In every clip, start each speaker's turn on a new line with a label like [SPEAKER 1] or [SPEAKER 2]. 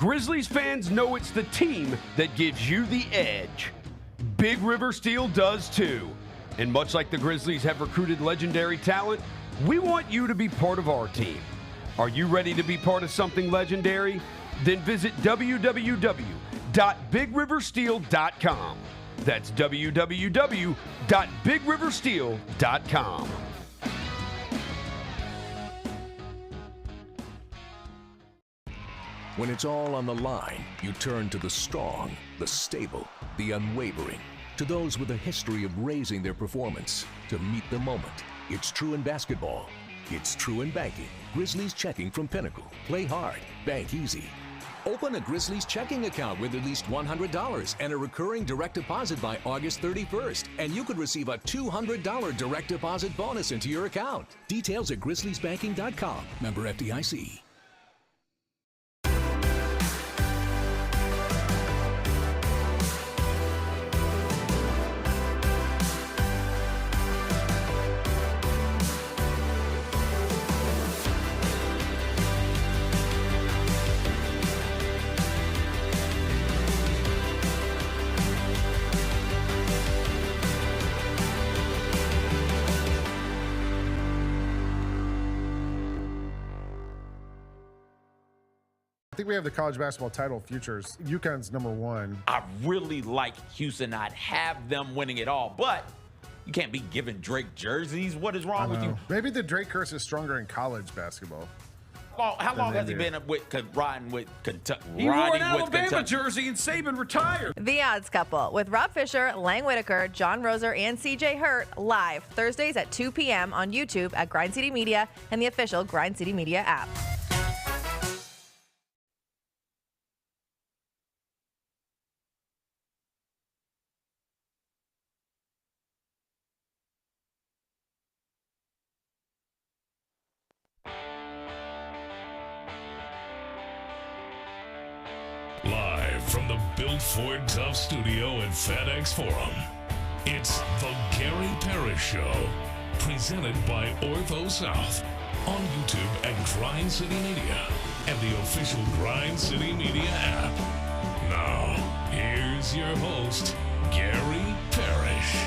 [SPEAKER 1] Grizzlies fans know it's the team that gives you the edge. Big River Steel does too. And much like the Grizzlies have recruited legendary talent, we want you to be part of our team. Are you ready to be part of something legendary? Then visit www.bigriversteel.com. That's www.bigriversteel.com.
[SPEAKER 2] When it's all on the line, you turn to the strong, the stable, the unwavering. To those with a history of raising their performance to meet the moment. It's true in basketball. It's true in banking. Grizzlies Checking from Pinnacle. Play hard. Bank easy.
[SPEAKER 3] Open a Grizzlies checking account with at least $100 and a recurring direct deposit by August 31st. And you could receive a $200 direct deposit bonus into your account. Details at grizzliesbanking.com. Member FDIC.
[SPEAKER 4] I think we have the college basketball title futures. UConn's number one.
[SPEAKER 5] I really like Houston. I'd have them winning it all, but you can't be giving Drake jerseys. What is wrong with you?
[SPEAKER 4] Maybe the Drake curse is stronger in college basketball.
[SPEAKER 5] Well, how long has he been riding with Kentucky?
[SPEAKER 6] He wore an Alabama jersey and Saban retired.
[SPEAKER 7] The Odds Couple with Rob Fisher, Lang Whitaker, John Roser, and CJ Hurt live Thursdays at 2 p.m. on YouTube at Grind City Media and the official Grind City Media app.
[SPEAKER 8] Live from the Built Ford Tough studio at FedEx Forum, it's the Gary Parrish Show, presented by Ortho South, on YouTube at Grind City Media and the official Grind City Media app. Now, here's your host, Gary Parrish.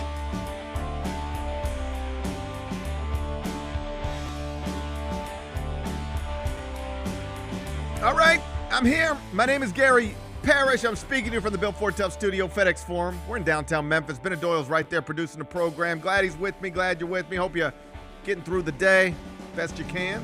[SPEAKER 9] All right. I'm here. My name is Gary Parrish. I'm speaking to you from the Built Ford Tough studio, FedEx Forum. We're in downtown Memphis. Ben Doyle's right there producing the program. Glad he's with me. Glad you're with me. Hope you're getting through the day best you can.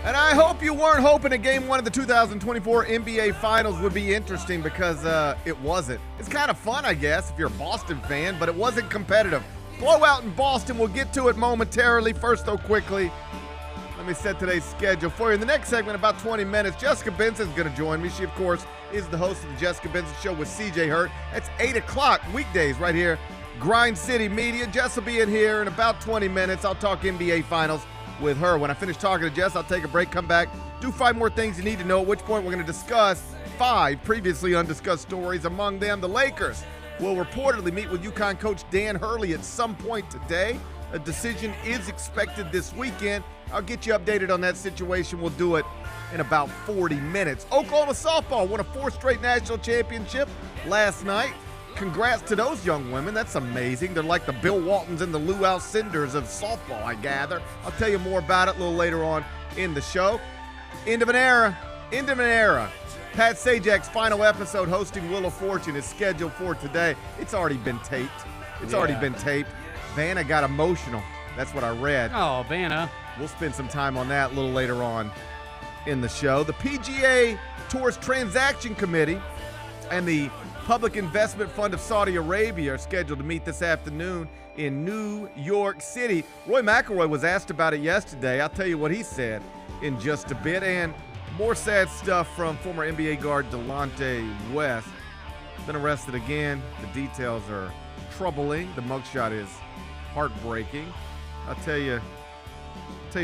[SPEAKER 9] And I hope you weren't hoping that game one of the 2024 NBA Finals would be interesting, because it wasn't. It's kind of fun, I guess, if you're a Boston fan, but it wasn't competitive. Blowout in Boston. We'll get to it momentarily. First, though, quickly, let me set today's schedule for you. In the next segment, about 20 minutes, Jessica Benson is going to join me. She, of course, is the host of the Jessica Benson Show with CJ Hurt. That's 8 o'clock weekdays right here, Grind City Media. Jess will be in here in about 20 minutes. I'll talk NBA Finals with her. When I finish talking to Jess, I'll take a break, come back, do 5 more things you need to know, at which point we're going to discuss 5 previously undiscussed stories. Among them, the Lakers will reportedly meet with UConn coach Dan Hurley at some point today. A decision is expected this weekend. I'll get you updated on that situation. We'll do it in about 40 minutes. Oklahoma softball won a 4th straight national championship last night. Congrats to those young women. That's amazing. They're like the Bill Waltons and the Lou Alcindors of softball, I gather. I'll tell you more about it a little later on in the show. End of an era. End of an era. Pat Sajak's final episode hosting Wheel of Fortune is scheduled for today. It's already been taped. Already been taped. Vanna got emotional. That's what I read.
[SPEAKER 6] Oh, Vanna.
[SPEAKER 9] We'll spend some time on that a little later on in the show. The PGA Tour's Transaction Committee and the Public Investment Fund of Saudi Arabia are scheduled to meet this afternoon in New York City. Roy McIlroy was asked about it yesterday. I'll tell you what he said in just a bit. And more sad stuff from former NBA guard Delonte West. Been arrested again. The details are troubling. The mugshot is heartbreaking. I'll tell you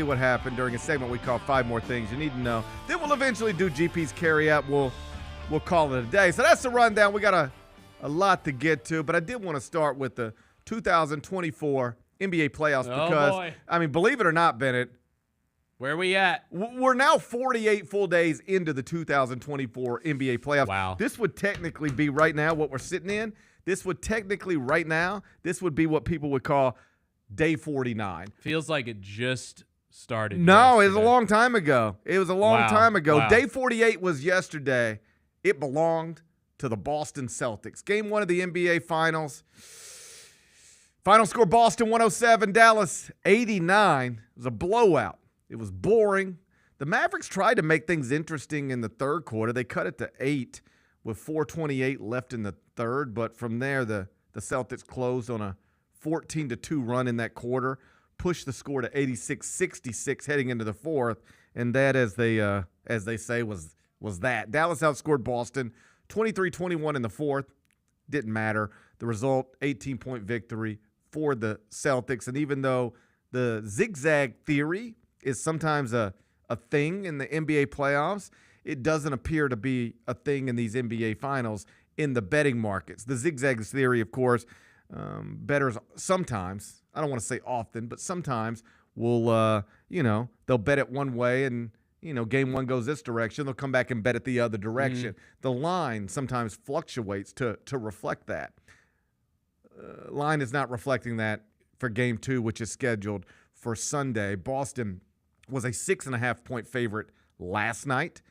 [SPEAKER 9] what happened during a segment we call 5 More Things You Need to Know. Then we'll eventually do GP's carry-out. We'll call it a day. So that's the rundown. We got a lot to get to, but I did want to start with the 2024 NBA playoffs
[SPEAKER 6] Oh,
[SPEAKER 9] because,
[SPEAKER 6] boy.
[SPEAKER 9] I mean, believe it or not, Bennett,
[SPEAKER 6] Where we at?
[SPEAKER 9] we're now 48 full days into the 2024 NBA playoffs.
[SPEAKER 6] Wow.
[SPEAKER 9] This would technically be right now what we're sitting in. This would technically right now, this would be what people would call day 49.
[SPEAKER 6] Feels like it just started.
[SPEAKER 9] No, it was a
[SPEAKER 6] yesterday.
[SPEAKER 9] long time ago. It was a long
[SPEAKER 6] Wow.
[SPEAKER 9] time ago.
[SPEAKER 6] Wow.
[SPEAKER 9] Day 48 was yesterday. It belonged to the Boston Celtics. Game 1 of the NBA Finals. Final score, Boston 107, Dallas 89. It was a blowout. It was boring. The Mavericks tried to make things interesting in the third quarter. They cut it to 8 with 4:28 left in the third. But from there, the Celtics closed on a 14-2 run in that quarter, pushed the score to 86-66 heading into the fourth. And that, as they say, was that. Dallas outscored Boston 23-21 in the fourth. Didn't matter. The result, 18-point victory for the Celtics. And even though the zigzag theory is sometimes a thing in the NBA playoffs, it doesn't appear to be a thing in these NBA finals in the betting markets. The zigzag theory, of course, bettors sometimes, I don't want to say often, but sometimes will, they'll bet it one way and, game one goes this direction. They'll come back and bet it the other direction. The line sometimes fluctuates to reflect that. Line is not reflecting that for game 2, which is scheduled for Sunday. Boston was a 6.5-point favorite last night,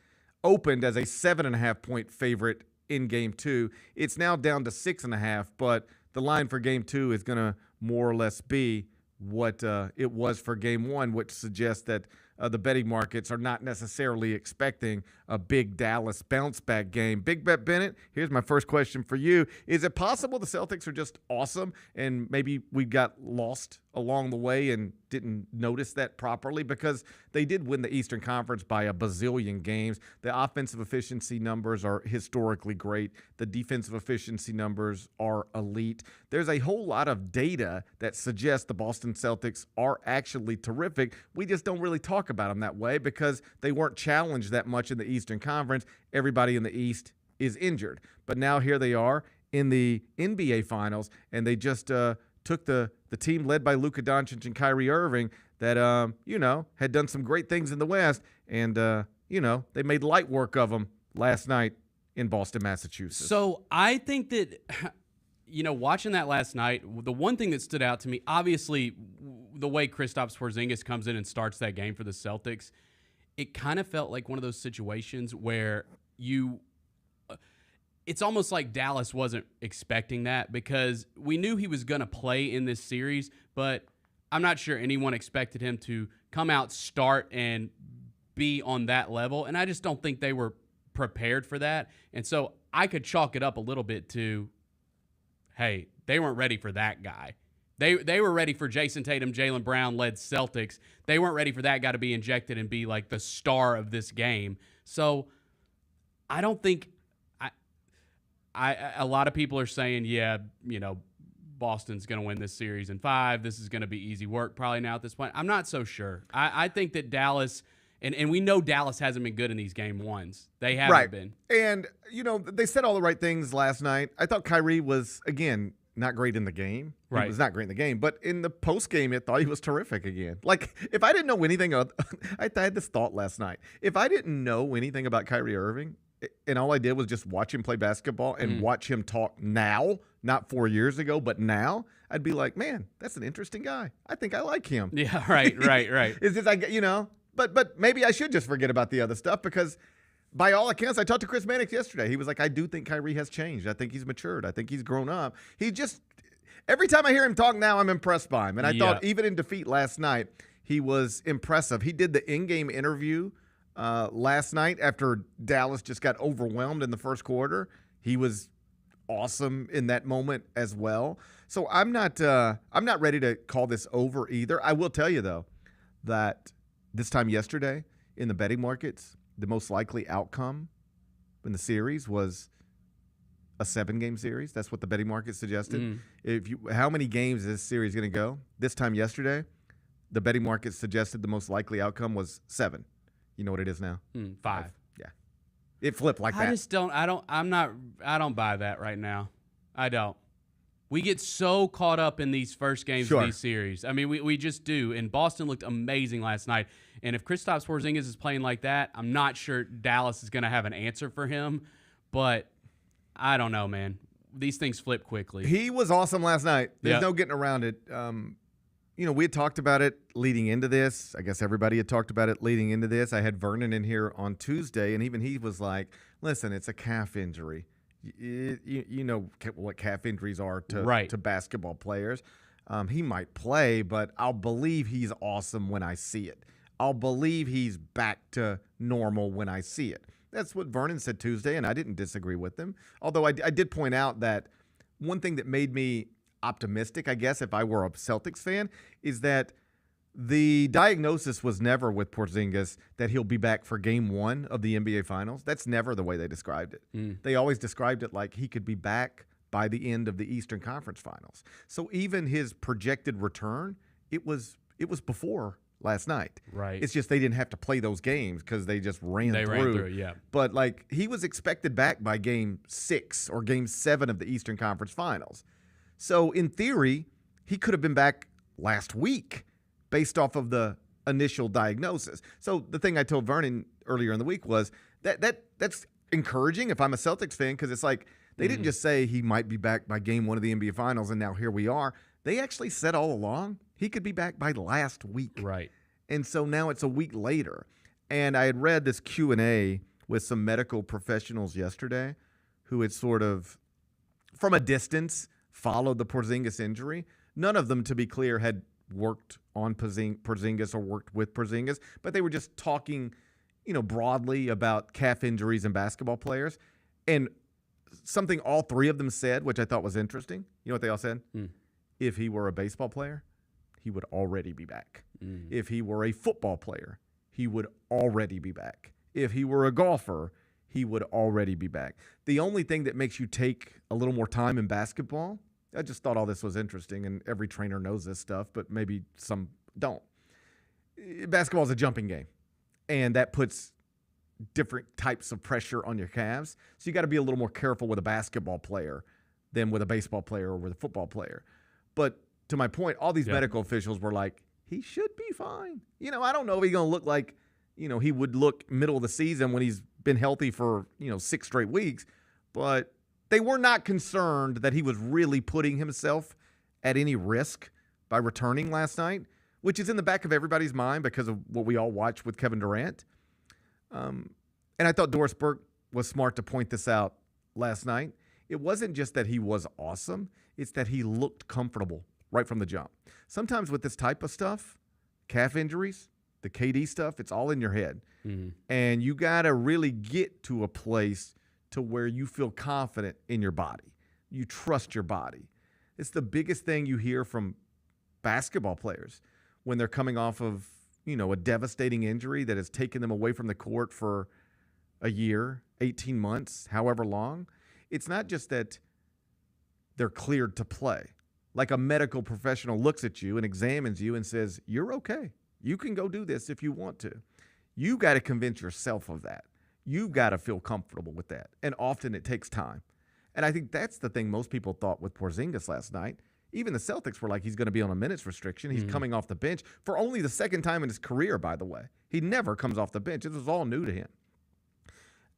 [SPEAKER 9] opened as a 7.5-point favorite in game 2. It's now down to 6.5, but the line for game 2 is going to more or less be what it was for game 1, which suggests that the betting markets are not necessarily expecting a big Dallas bounce-back game. Big Bet Bennett, here's my first question for you. Is it possible the Celtics are just awesome and maybe we got lost along the way and didn't notice that properly? Because they did win the Eastern Conference by a bazillion games. The offensive efficiency numbers are historically great. The defensive efficiency numbers are elite. There's a whole lot of data that suggests the Boston Celtics are actually terrific. We just don't really talk about them that way because they weren't challenged that much in the Eastern Conference. Everybody in the East is injured. But now here they are in the NBA Finals, and they just took the team led by Luka Doncic and Kyrie Irving that, had done some great things in the West, and, they made light work of them last night in Boston, Massachusetts.
[SPEAKER 6] So I think that, watching that last night, the one thing that stood out to me, obviously, the way Kristaps Porzingis comes in and starts that game for the Celtics, it kind of felt like one of those situations where it's almost like Dallas wasn't expecting that because we knew he was going to play in this series, but I'm not sure anyone expected him to come out, start, and be on that level, and I just don't think they were prepared for that. And so I could chalk it up a little bit to, hey, they weren't ready for that guy. They were ready for Jason Tatum, Jaylen Brown-led Celtics. They weren't ready for that guy to be injected and be like the star of this game. So I don't think a lot of people are saying, Boston's going to win this series in 5. This is going to be easy work probably now at this point. I'm not so sure. I think that Dallas, and we know Dallas hasn't been good in these game 1s. They haven't been.
[SPEAKER 9] And, they said all the right things last night. I thought Kyrie was, again, not great in the game.
[SPEAKER 6] Right.
[SPEAKER 9] He was not great in the game. But in the postgame, I thought he was terrific again. Like, if I didn't know anything, I had this thought last night. If I didn't know anything about Kyrie Irving, and all I did was just watch him play basketball and watch him talk now, not 4 years ago, but now, I'd be like, man, that's an interesting guy. I think I like him.
[SPEAKER 6] Yeah, right.
[SPEAKER 9] It's just, but maybe I should just forget about the other stuff because by all accounts, I talked to Chris Mannix yesterday. He was like, I do think Kyrie has changed. I think he's matured. I think he's grown up. Every time I hear him talk now, I'm impressed by him. And I thought even in defeat last night, he was impressive. He did the in-game interview last night after Dallas just got overwhelmed in the first quarter. He was awesome in that moment as well. So I'm not ready to call this over either. I will tell you, though, that this time yesterday in the betting markets, the most likely outcome in the series was a 7-game series. That's what the betting market suggested. How many games is this series going to go? This time yesterday, the betting market suggested the most likely outcome was 7. You know what it is now?
[SPEAKER 6] 5.
[SPEAKER 9] Yeah. It flipped like that.
[SPEAKER 6] I don't buy that right now. I don't. We get so caught up in these first games of these series. I mean, we just do. And Boston looked amazing last night. And if Kristaps Porzingis is playing like that, I'm not sure Dallas is going to have an answer for him. But I don't know, man. These things flip quickly.
[SPEAKER 9] He was awesome last night. There's no getting around it. We had talked about it leading into this. I guess everybody had talked about it leading into this. I had Vernon in here on Tuesday, and even he was like, listen, it's a calf injury. You know what calf injuries are to basketball players. He might play, but I'll believe he's awesome when I see it. I'll believe he's back to normal when I see it. That's what Vernon said Tuesday, and I didn't disagree with him. Although I did point out that one thing that made me optimistic, I guess, if I were a Celtics fan, is that the diagnosis was never with Porzingis that he'll be back for game 1 of the NBA Finals. That's never the way they described it. They always described it like he could be back by the end of the Eastern Conference Finals. So even his projected return, it was before last night.
[SPEAKER 6] Right.
[SPEAKER 9] It's just they didn't have to play those games because they just ran through.
[SPEAKER 6] Yeah.
[SPEAKER 9] But like he was expected back by game 6 or game 7 of the Eastern Conference Finals. So in theory, he could have been back last week based off of the initial diagnosis. So the thing I told Vernon earlier in the week was that's encouraging if I'm a Celtics fan, because it's like they didn't just say he might be back by game 1 of the NBA Finals and now here we are. They actually said all along he could be back by last week.
[SPEAKER 6] Right.
[SPEAKER 9] And so now it's a week later. And I had read this Q&A with some medical professionals yesterday who had sort of, from a distance, followed the Porzingis injury. None of them, to be clear, had worked on Porzingis or worked with Porzingis, but they were just talking, broadly about calf injuries in basketball players. And something all three of them said, which I thought was interesting. You know what they all said? If he were a baseball player, he would already be back. If he were a football player, he would already be back. If he were a golfer, he would already be back. The only thing that makes you take a little more time in basketball, I just thought all this was interesting, and every trainer knows this stuff, but maybe some don't. Basketball is a jumping game, and that puts different types of pressure on your calves. So you got to be a little more careful with a basketball player than with a baseball player or with a football player. But to my point, all these medical officials were like, he should be fine. I don't know if he's going to look like, he would look middle of the season when he's been healthy for, 6 straight weeks. But they were not concerned that he was really putting himself at any risk by returning last night, which is in the back of everybody's mind because of what we all watched with Kevin Durant. And I thought Doris Burke was smart to point this out last night. It wasn't just that he was awesome. It's that he looked comfortable right from the jump. Sometimes with this type of stuff, calf injuries, the KD stuff, it's all in your head. And you got to really get to a place to where you feel confident in your body. You trust your body. It's the biggest thing you hear from basketball players when they're coming off of, a devastating injury that has taken them away from the court for a year, 18 months, however long. It's not just that they're cleared to play. Like a medical professional looks at you and examines you and says, you're okay. You can go do this if you want to. You got to convince yourself of that. You've got to feel comfortable with that. And often it takes time. And I think that's the thing most people thought with Porzingis last night. Even the Celtics were like, he's going to be on a minutes restriction. He's coming off the bench for only the second time in his career, by the way. He never comes off the bench. This was all new to him.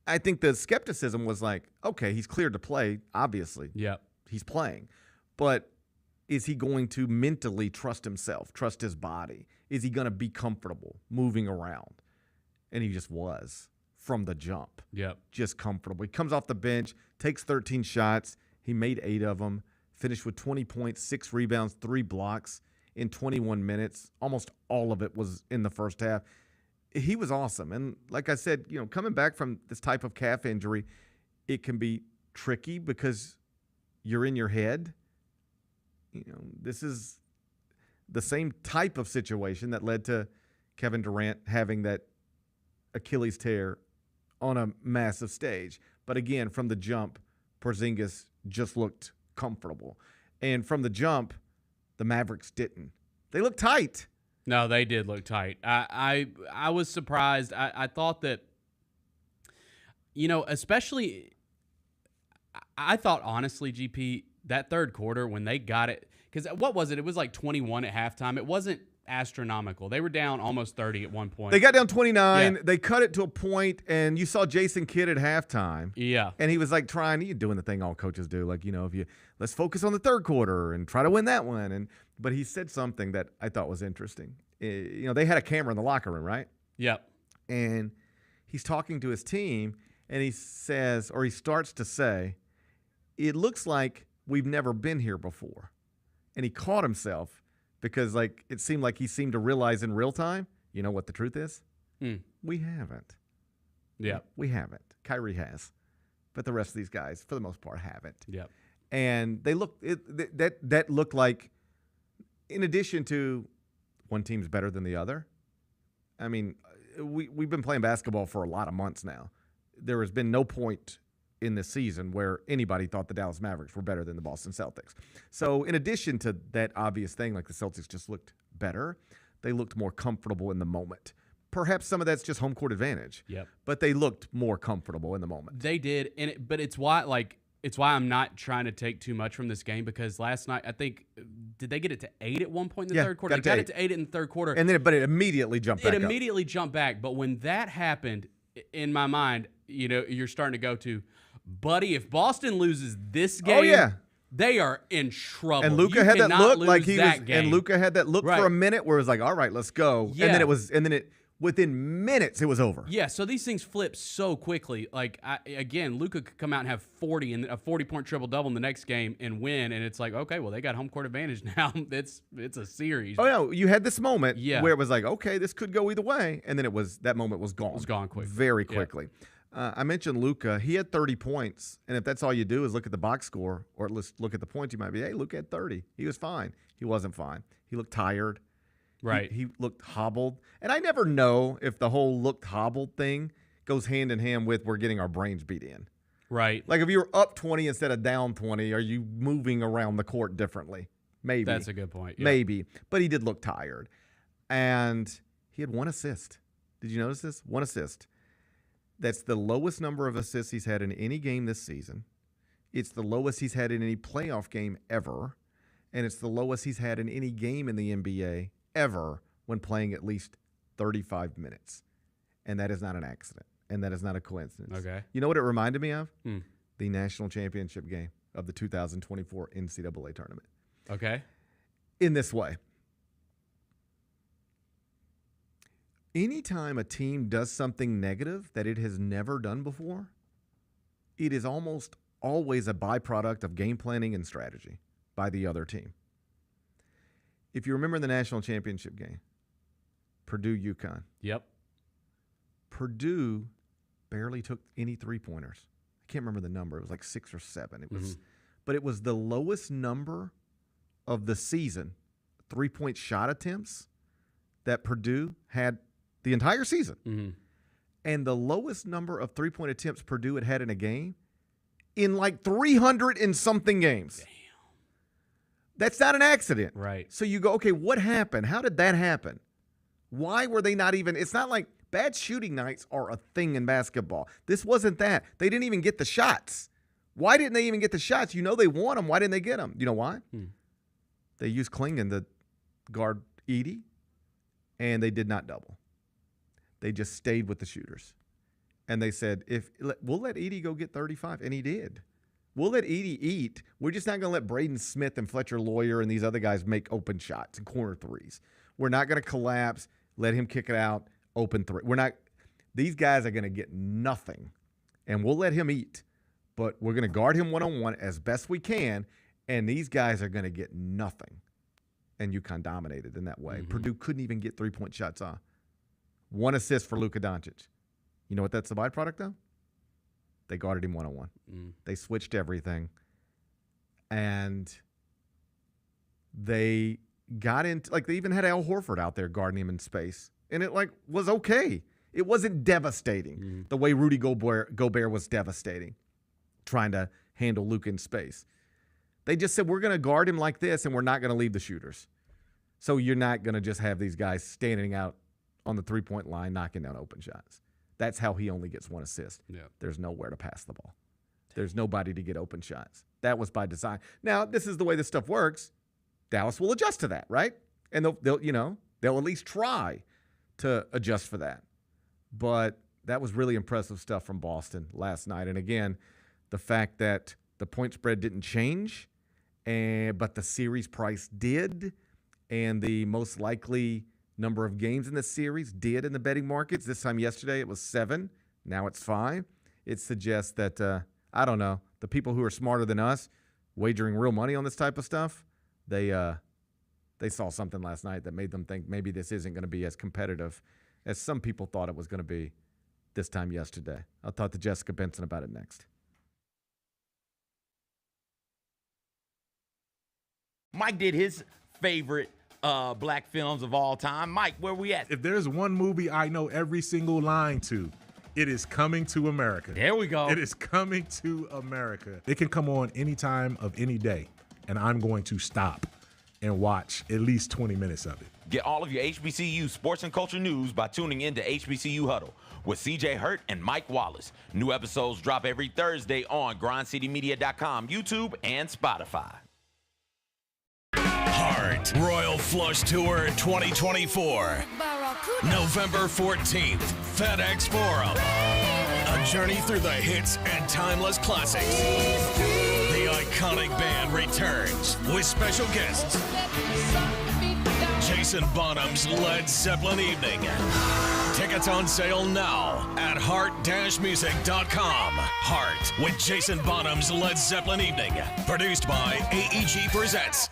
[SPEAKER 9] I think the skepticism was like, okay, he's cleared to play, obviously.
[SPEAKER 6] Yep.
[SPEAKER 9] He's playing. But is he going to mentally trust himself, trust his body? Is he going to be comfortable moving around? And he just was from the jump.
[SPEAKER 6] Yep.
[SPEAKER 9] Just comfortable. He comes off the bench, takes 13 shots. He made 8 of them, finished with 20 points, 6 rebounds, 3 blocks in 21 minutes. Almost all of it was in the first half. He was awesome. And like I said, coming back from this type of calf injury, it can be tricky because you're in your head. This is the same type of situation that led to Kevin Durant having that Achilles tear on a massive stage. But again, from the jump, Porzingis just looked comfortable. And from the jump, the Mavericks didn't. They looked tight.
[SPEAKER 6] No, they did look tight. I was surprised. I thought that, especially, I thought honestly, GP, that third quarter when they got it, because what was it? It was like 21 at halftime. It wasn't astronomical. They were down almost 30 at one point.
[SPEAKER 9] They got down 29.
[SPEAKER 6] Yeah.
[SPEAKER 9] They cut it to a point, and you saw Jason Kidd at halftime.
[SPEAKER 6] Yeah.
[SPEAKER 9] And he was like doing the thing all coaches do. Like, let's focus on the third quarter and try to win that one. But he said something that I thought was interesting. They had a camera in the locker room, right?
[SPEAKER 6] Yep.
[SPEAKER 9] And he's talking to his team, and he starts to say, it looks like we've never been here before. And he caught himself because, it seemed like he seemed to realize in real time, you know what the truth is? We haven't.
[SPEAKER 6] Yeah.
[SPEAKER 9] We haven't. Kyrie has. But the rest of these guys, for the most part, haven't.
[SPEAKER 6] Yep.
[SPEAKER 9] And they that looked like, in addition to one team's better than the other, I mean, we've been playing basketball for a lot of months now. There has been no point in this season where anybody thought the Dallas Mavericks were better than the Boston Celtics. So in addition to that obvious thing, like the Celtics just looked better, they looked more comfortable in the moment. Perhaps some of that's just home court advantage.
[SPEAKER 6] Yep.
[SPEAKER 9] But they looked more comfortable in the moment.
[SPEAKER 6] They did, but it's why I'm not trying to take too much from this game, because last night, I think, did they get it to 8 at one point in the third quarter? They got it to 8 in the third quarter.
[SPEAKER 9] But it immediately jumped back up.
[SPEAKER 6] Jumped back. But when that happened, in my mind, you're starting to go to, buddy, if Boston loses this game, they are in trouble.
[SPEAKER 9] And Luka had that look like he was, and Luka had that look for a minute where it was like, all right, let's go.
[SPEAKER 6] Yeah.
[SPEAKER 9] And then within minutes, it was over.
[SPEAKER 6] Yeah, so these things flip so quickly. Luka could come out and have 40 and a 40-point triple-double in the next game and win, and it's like, okay, well, they got home court advantage now. It's a series.
[SPEAKER 9] Oh, yeah, you had this moment
[SPEAKER 6] where
[SPEAKER 9] it was like, okay, this could go either way, and then that moment was gone.
[SPEAKER 6] It was gone quick.
[SPEAKER 9] Very quickly. Yeah. I mentioned Luka. He had 30 points, and if that's all you do is look at the box score or at least look at the points, you might be, hey, Luka had 30. He was fine. He wasn't fine. He looked tired.
[SPEAKER 6] Right.
[SPEAKER 9] He looked hobbled. And I never know if the whole looked hobbled thing goes hand in hand with we're getting our brains beat in.
[SPEAKER 6] Right.
[SPEAKER 9] Like if you're up 20 instead of down 20, are you moving around the court differently? Maybe.
[SPEAKER 6] That's a good point. Yeah.
[SPEAKER 9] Maybe. But he did look tired. And he had 1 assist. Did you notice this? 1 assist. That's the lowest number of assists he's had in any game this season. It's the lowest he's had in any playoff game ever. And it's the lowest he's had in any game in the NBA ever when playing at least 35 minutes. And that is not an accident. And that is not a coincidence.
[SPEAKER 6] Okay.
[SPEAKER 9] You know what it reminded me of? The national championship game of the 2024 NCAA tournament.
[SPEAKER 6] Okay.
[SPEAKER 9] In this way. Anytime a team does something negative that it has never done before, it is almost always a byproduct of game planning and strategy by the other team. If you remember the national championship game, Purdue-UConn.
[SPEAKER 6] Yep.
[SPEAKER 9] Purdue barely took any three-pointers. I can't remember the number. It was like 6 or 7. It was, but it was the lowest number of the season, three-point shot attempts that Purdue had the entire season. And the lowest number of three-point attempts Purdue had in a game in like 300 and something games. Damn. That's not an accident.
[SPEAKER 6] Right.
[SPEAKER 9] So you go, okay, what happened? How did that happen? Why were they not even – it's not like bad shooting nights are a thing in basketball. This wasn't that. They didn't even get the shots. Why didn't they even get the shots? You know they want them. Why didn't they get them? You know why? They used Klingon to guard Edey, and they did not double. They just stayed with the shooters. And they said, we'll let Edey go get 35, and he did. We'll let Edey eat. We're just not going to let Braden Smith and Fletcher Lawyer and these other guys make open shots and corner threes. We're not going to collapse, let him kick it out, open three. These guys are going to get nothing, and we'll let him eat. But we're going to guard him one-on-one as best we can, and these guys are going to get nothing. And UConn dominated in that way. Purdue couldn't even get three-point shots on. 1 assist for Luka Doncic. You know what that's the byproduct of? They guarded him one-on-one. They switched everything. And they got into, they even had Al Horford out there guarding him in space. And it, was okay. It wasn't devastating the way Rudy Gobert was devastating, trying to handle Luka in space. They just said, we're going to guard him like this, and we're not going to leave the shooters. So you're not going to just have these guys standing out on the three-point line, knocking down open shots. That's how he only gets 1 assist.
[SPEAKER 6] Yeah.
[SPEAKER 9] There's nowhere to pass the ball. There's nobody to get open shots. That was by design. Now, this is the way this stuff works. Dallas will adjust to that, right? And they'll at least try to adjust for that. But that was really impressive stuff from Boston last night. And again, the fact that the point spread didn't change, but the series price did, and the most likely number of games in the series did in the betting markets. This time yesterday it was 7. Now it's 5. It suggests that, I don't know, the people who are smarter than us, wagering real money on this type of stuff, they saw something last night that made them think maybe this isn't going to be as competitive as some people thought it was going to be this time yesterday. I'll talk to Jessica Benson about it next.
[SPEAKER 5] Mike did his favorite black films of all time. Mike, where we at?
[SPEAKER 10] If there's one movie I know every single line to, it is Coming to America.
[SPEAKER 5] There we go.
[SPEAKER 10] It is Coming to America. It can come on any time of any day, and I'm going to stop and watch at least 20 minutes of it.
[SPEAKER 5] Get all of your HBCU sports and culture news by tuning in to HBCU Huddle with CJ Hurt and Mike Wallace. New episodes drop every Thursday on grindcitymedia.com, YouTube, and Spotify.
[SPEAKER 8] Heart Royal Flush Tour 2024. November 14th, FedEx Forum. A journey through the hits and timeless classics. The iconic band returns with special guests. Jason Bonham's Led Zeppelin Evening. Tickets on sale now at heart-music.com. Heart with Jason Bonham's Led Zeppelin Evening. Produced by AEG Presents.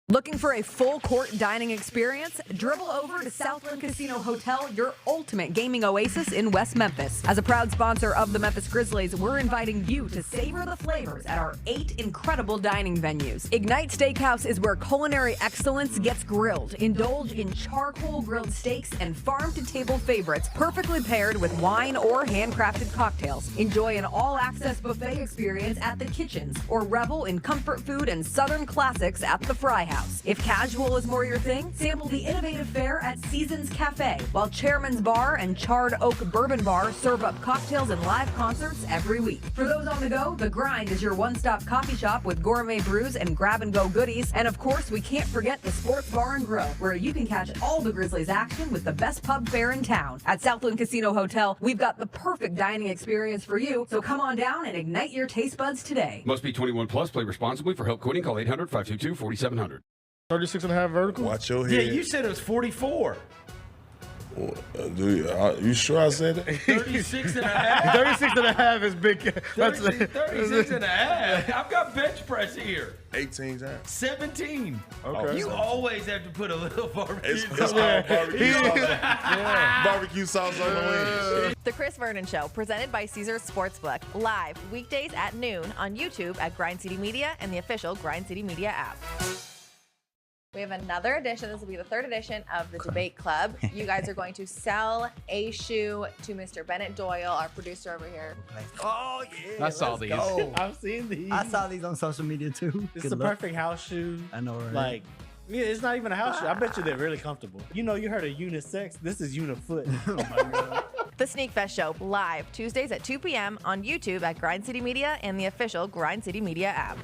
[SPEAKER 11] Looking for a full court dining experience? Dribble over to Southland Casino Hotel, your ultimate gaming oasis in West Memphis. As a proud sponsor of the Memphis Grizzlies, we're inviting you to savor the flavors at our 8 incredible dining venues. Ignite Steakhouse is where culinary excellence gets grilled. Indulge in charcoal grilled steaks and farm-to-table favorites perfectly paired with wine or handcrafted cocktails. Enjoy an all-access buffet experience at the kitchens or revel in comfort food and Southern classics at the Fry House. If casual is more your thing, sample the innovative fare at Seasons Cafe, while Chairman's Bar and Charred Oak Bourbon Bar serve up cocktails and live concerts every week. For those on the go, The Grind is your one-stop coffee shop with gourmet brews and grab-and-go goodies. And of course, we can't forget the Sports Bar and Grill, where you can catch all the Grizzlies action with the best pub fare in town. At Southland Casino Hotel, we've got the perfect dining experience for you, so come on down and ignite your taste buds today.
[SPEAKER 1] Must be 21 plus. Play responsibly. For help quitting, call 800-522-4700.
[SPEAKER 4] 36 and a half vertical?
[SPEAKER 12] Watch your head.
[SPEAKER 5] Yeah, you said it was 44.
[SPEAKER 12] Well, you sure I said that?
[SPEAKER 5] 36 and a half?
[SPEAKER 4] 36 and a half is big.
[SPEAKER 5] 36 and a half. I've got bench press here.
[SPEAKER 12] 18 times.
[SPEAKER 5] 17.
[SPEAKER 4] Okay.
[SPEAKER 5] You always have to put a little barbecue
[SPEAKER 12] It's all barbecue sauce. Barbecue sauce on the wings.
[SPEAKER 7] The Chris Vernon Show, presented by Caesars Sportsbook, live weekdays at noon on YouTube at Grind City Media and the official Grind City Media app. We have another edition. This will be the 3rd edition of the Debate Club. You guys are going to sell a shoe to Mr. Bennett Doyle, our producer over here.
[SPEAKER 5] Oh, yeah.
[SPEAKER 6] I saw these.
[SPEAKER 13] I've seen these.
[SPEAKER 14] I saw these on social media too.
[SPEAKER 13] It's the perfect house shoe.
[SPEAKER 14] I know, right?
[SPEAKER 13] Like, yeah, it's not even a house shoe. I bet you they're really comfortable. You know, you heard of unisex. This is unifoot. Oh my God.
[SPEAKER 7] The Sneak Fest Show, live Tuesdays at 2 p.m. on YouTube at Grind City Media and the official Grind City Media app.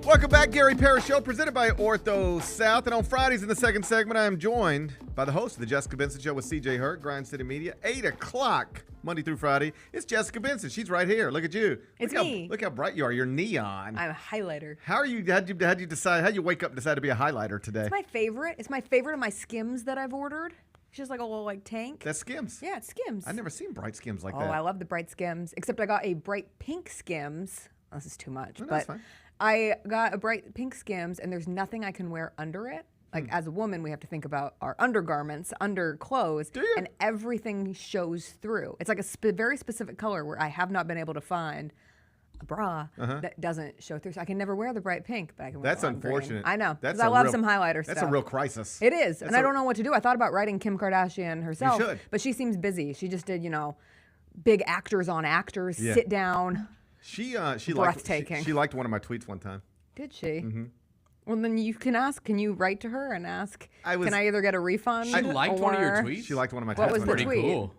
[SPEAKER 9] Welcome back, Gary Parrish Show, presented by Ortho South. And on Fridays in the second segment, I am joined by the host of the Jessica Benson Show with CJ Hurt, Grind City Media, 8 o'clock, Monday through Friday. It's Jessica Benson. She's right here. Look at you.
[SPEAKER 11] It's
[SPEAKER 9] me. Look how bright you are. You're neon.
[SPEAKER 11] I'm a highlighter.
[SPEAKER 9] How are you? How'd you decide? How'd you wake up and decide to be a highlighter today?
[SPEAKER 11] It's my favorite. It's my favorite of my Skims that I've ordered. It's just like a little tank.
[SPEAKER 9] That's Skims.
[SPEAKER 11] Yeah, it's Skims.
[SPEAKER 9] I've never seen bright Skims like
[SPEAKER 11] that.
[SPEAKER 9] that.
[SPEAKER 11] Oh, I love the bright Skims. Except I got a bright pink Skims. This is too much.
[SPEAKER 9] No,
[SPEAKER 11] but
[SPEAKER 9] that's fine.
[SPEAKER 11] I got a bright pink Skims, and there's nothing I can wear under it. Like, as a woman, we have to think about our undergarments, under clothes, and everything shows through. It's like a very specific color where I have not been able to find a bra that doesn't show through. So I can never wear the bright pink, but I can wear
[SPEAKER 9] That's unfortunate.
[SPEAKER 11] Green. I know,
[SPEAKER 9] That's
[SPEAKER 11] because I love some highlighter stuff.
[SPEAKER 9] That's a real crisis.
[SPEAKER 11] It is, and I don't know what to do. I thought about writing Kim Kardashian herself,
[SPEAKER 9] You should.
[SPEAKER 11] but she seems busy. She just did, big actors on actors, sit down.
[SPEAKER 9] She
[SPEAKER 11] breathtaking.
[SPEAKER 9] She liked one of my tweets one time.
[SPEAKER 11] Did she?
[SPEAKER 9] Mm-hmm.
[SPEAKER 11] Well, then you can ask. Can you write to her and ask? Can I either get a refund?
[SPEAKER 6] She liked one of your tweets.
[SPEAKER 9] She liked one of my tweets.
[SPEAKER 11] What was the tweet?
[SPEAKER 6] Cool.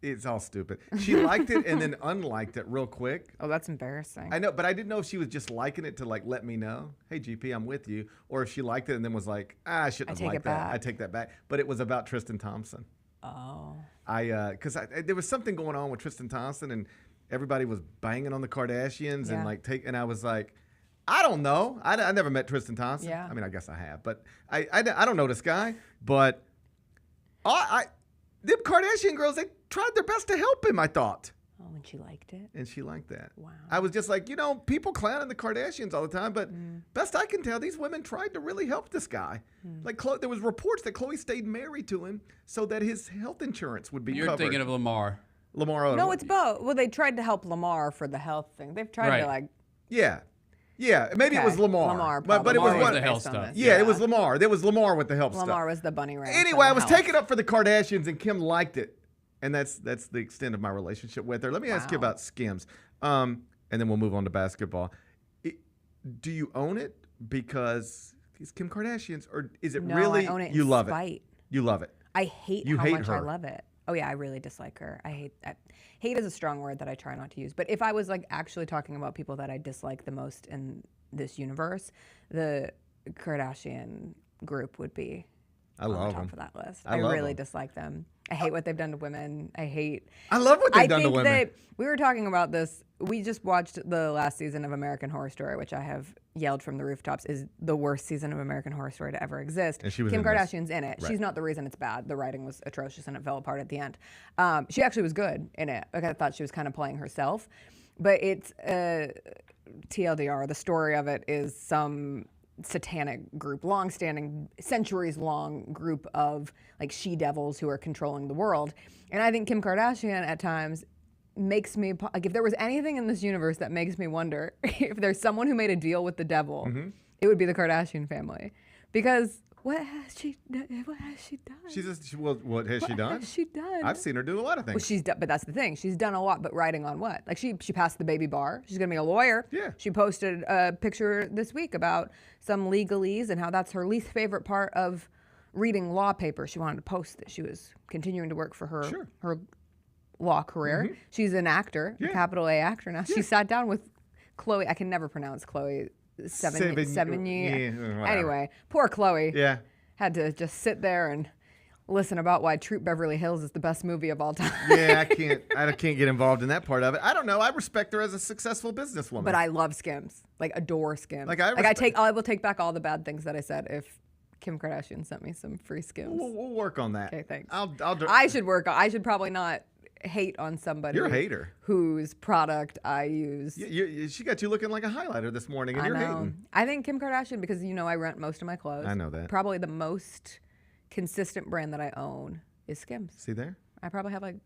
[SPEAKER 9] It's all stupid. She liked it and then unliked it real quick.
[SPEAKER 11] Oh, that's embarrassing.
[SPEAKER 9] I know, but I didn't know if she was just liking it to like let me know, hey GP, I'm with you, or if she liked it and then was like, I shouldn't have liked that. I take that back. But it was about Tristan Thompson.
[SPEAKER 11] Oh.
[SPEAKER 9] Because there was something going on with Tristan Thompson and everybody was banging on the Kardashians and I was like, I don't know. I never met Tristan Thompson.
[SPEAKER 11] Yeah.
[SPEAKER 9] I mean, I guess I have, but I don't know this guy. But them Kardashian girls, they tried their best to help him, I thought.
[SPEAKER 11] Oh, and she liked it?
[SPEAKER 9] And she liked that.
[SPEAKER 11] Wow.
[SPEAKER 9] I was just like, people clowning the Kardashians all the time, but best I can tell, these women tried to really help this guy. Like, there was reports that Khloe stayed married to him so that his health insurance would be covered.
[SPEAKER 6] You're thinking of Lamar.
[SPEAKER 9] Lamar Odom.
[SPEAKER 11] No, it's both. Well, they tried to help Lamar for the health thing. They've tried to like.
[SPEAKER 9] Yeah, maybe it was Lamar. But it was
[SPEAKER 6] the health stuff.
[SPEAKER 9] Yeah, it was Lamar. There was Lamar with the help stuff.
[SPEAKER 11] Lamar was the bunny ranch.
[SPEAKER 9] Anyway, I was taking up for the Kardashians, and Kim liked it. And that's the extent of my relationship with her. Let me ask you about Skims, and then we'll move on to basketball. Do you own it because it's Kim Kardashian's, or is it really
[SPEAKER 11] I own it
[SPEAKER 9] you
[SPEAKER 11] in
[SPEAKER 9] love
[SPEAKER 11] spite.
[SPEAKER 9] it? You love it.
[SPEAKER 11] I hate
[SPEAKER 9] you
[SPEAKER 11] how
[SPEAKER 9] hate
[SPEAKER 11] much
[SPEAKER 9] her.
[SPEAKER 11] I love it. Oh yeah, I really dislike her. Hate is a strong word that I try not to use. But if I was like actually talking about people that I dislike the most in this universe, the Kardashian group would be
[SPEAKER 9] I love
[SPEAKER 11] on the top
[SPEAKER 9] them.
[SPEAKER 11] for that list.
[SPEAKER 9] I
[SPEAKER 11] I
[SPEAKER 9] love
[SPEAKER 11] really
[SPEAKER 9] them.
[SPEAKER 11] dislike them. I hate what they've done to women.
[SPEAKER 9] I love what they've done to women.
[SPEAKER 11] I think that we were talking about this. We just watched the last season of American Horror Story, which I have yelled from the rooftops is the worst season of American Horror Story to ever exist.
[SPEAKER 9] And she was
[SPEAKER 11] Kim
[SPEAKER 9] in this.
[SPEAKER 11] Kardashian's in it.
[SPEAKER 9] Right.
[SPEAKER 11] She's not the reason it's bad. The writing was atrocious and it fell apart at the end. She actually was good in it. Like I thought she was kind of playing herself. But it's TLDR. The story of it is some satanic group, long-standing, centuries-long group of like she-devils who are controlling the world. And I think Kim Kardashian at times makes me like, if there was anything in this universe that makes me wonder if there's someone who made a deal with the devil, it would be the Kardashian family. Because what has she done?
[SPEAKER 9] What has she done?
[SPEAKER 11] What has she done?
[SPEAKER 9] I've seen her do a lot of things.
[SPEAKER 11] Well, she's done, but that's the thing. She's done a lot, but writing on what? Like she passed the baby bar. She's gonna be a lawyer.
[SPEAKER 9] Yeah.
[SPEAKER 11] She posted a picture this week about some legalese and how that's her least favorite part of reading law papers. She wanted to post that she was continuing to work for her law career. She's an actor, a capital A actor now. She sat down with Chloe. I can never pronounce Chloe. Sevigny. Anyway, poor Chloe.
[SPEAKER 9] Yeah.
[SPEAKER 11] Had to just sit there and listen about why Troop Beverly Hills is the best movie of all time.
[SPEAKER 9] Yeah, I can't get involved in that part of it. I don't know. I respect her as a successful businesswoman.
[SPEAKER 11] But I love Skims. Like adore Skims.
[SPEAKER 9] Like
[SPEAKER 11] I will take back all the bad things that I said if Kim Kardashian sent me some free Skims.
[SPEAKER 9] We'll work on that.
[SPEAKER 11] Okay, thanks.
[SPEAKER 9] I
[SPEAKER 11] should probably not hate on somebody.
[SPEAKER 9] You're a hater.
[SPEAKER 11] Whose product I use.
[SPEAKER 9] She got you looking like a highlighter this morning, and you're hating.
[SPEAKER 11] I think Kim Kardashian, because I rent most of my clothes.
[SPEAKER 9] I know that.
[SPEAKER 11] Probably the most consistent brand that I own is Skims.
[SPEAKER 9] See there?
[SPEAKER 11] I probably have like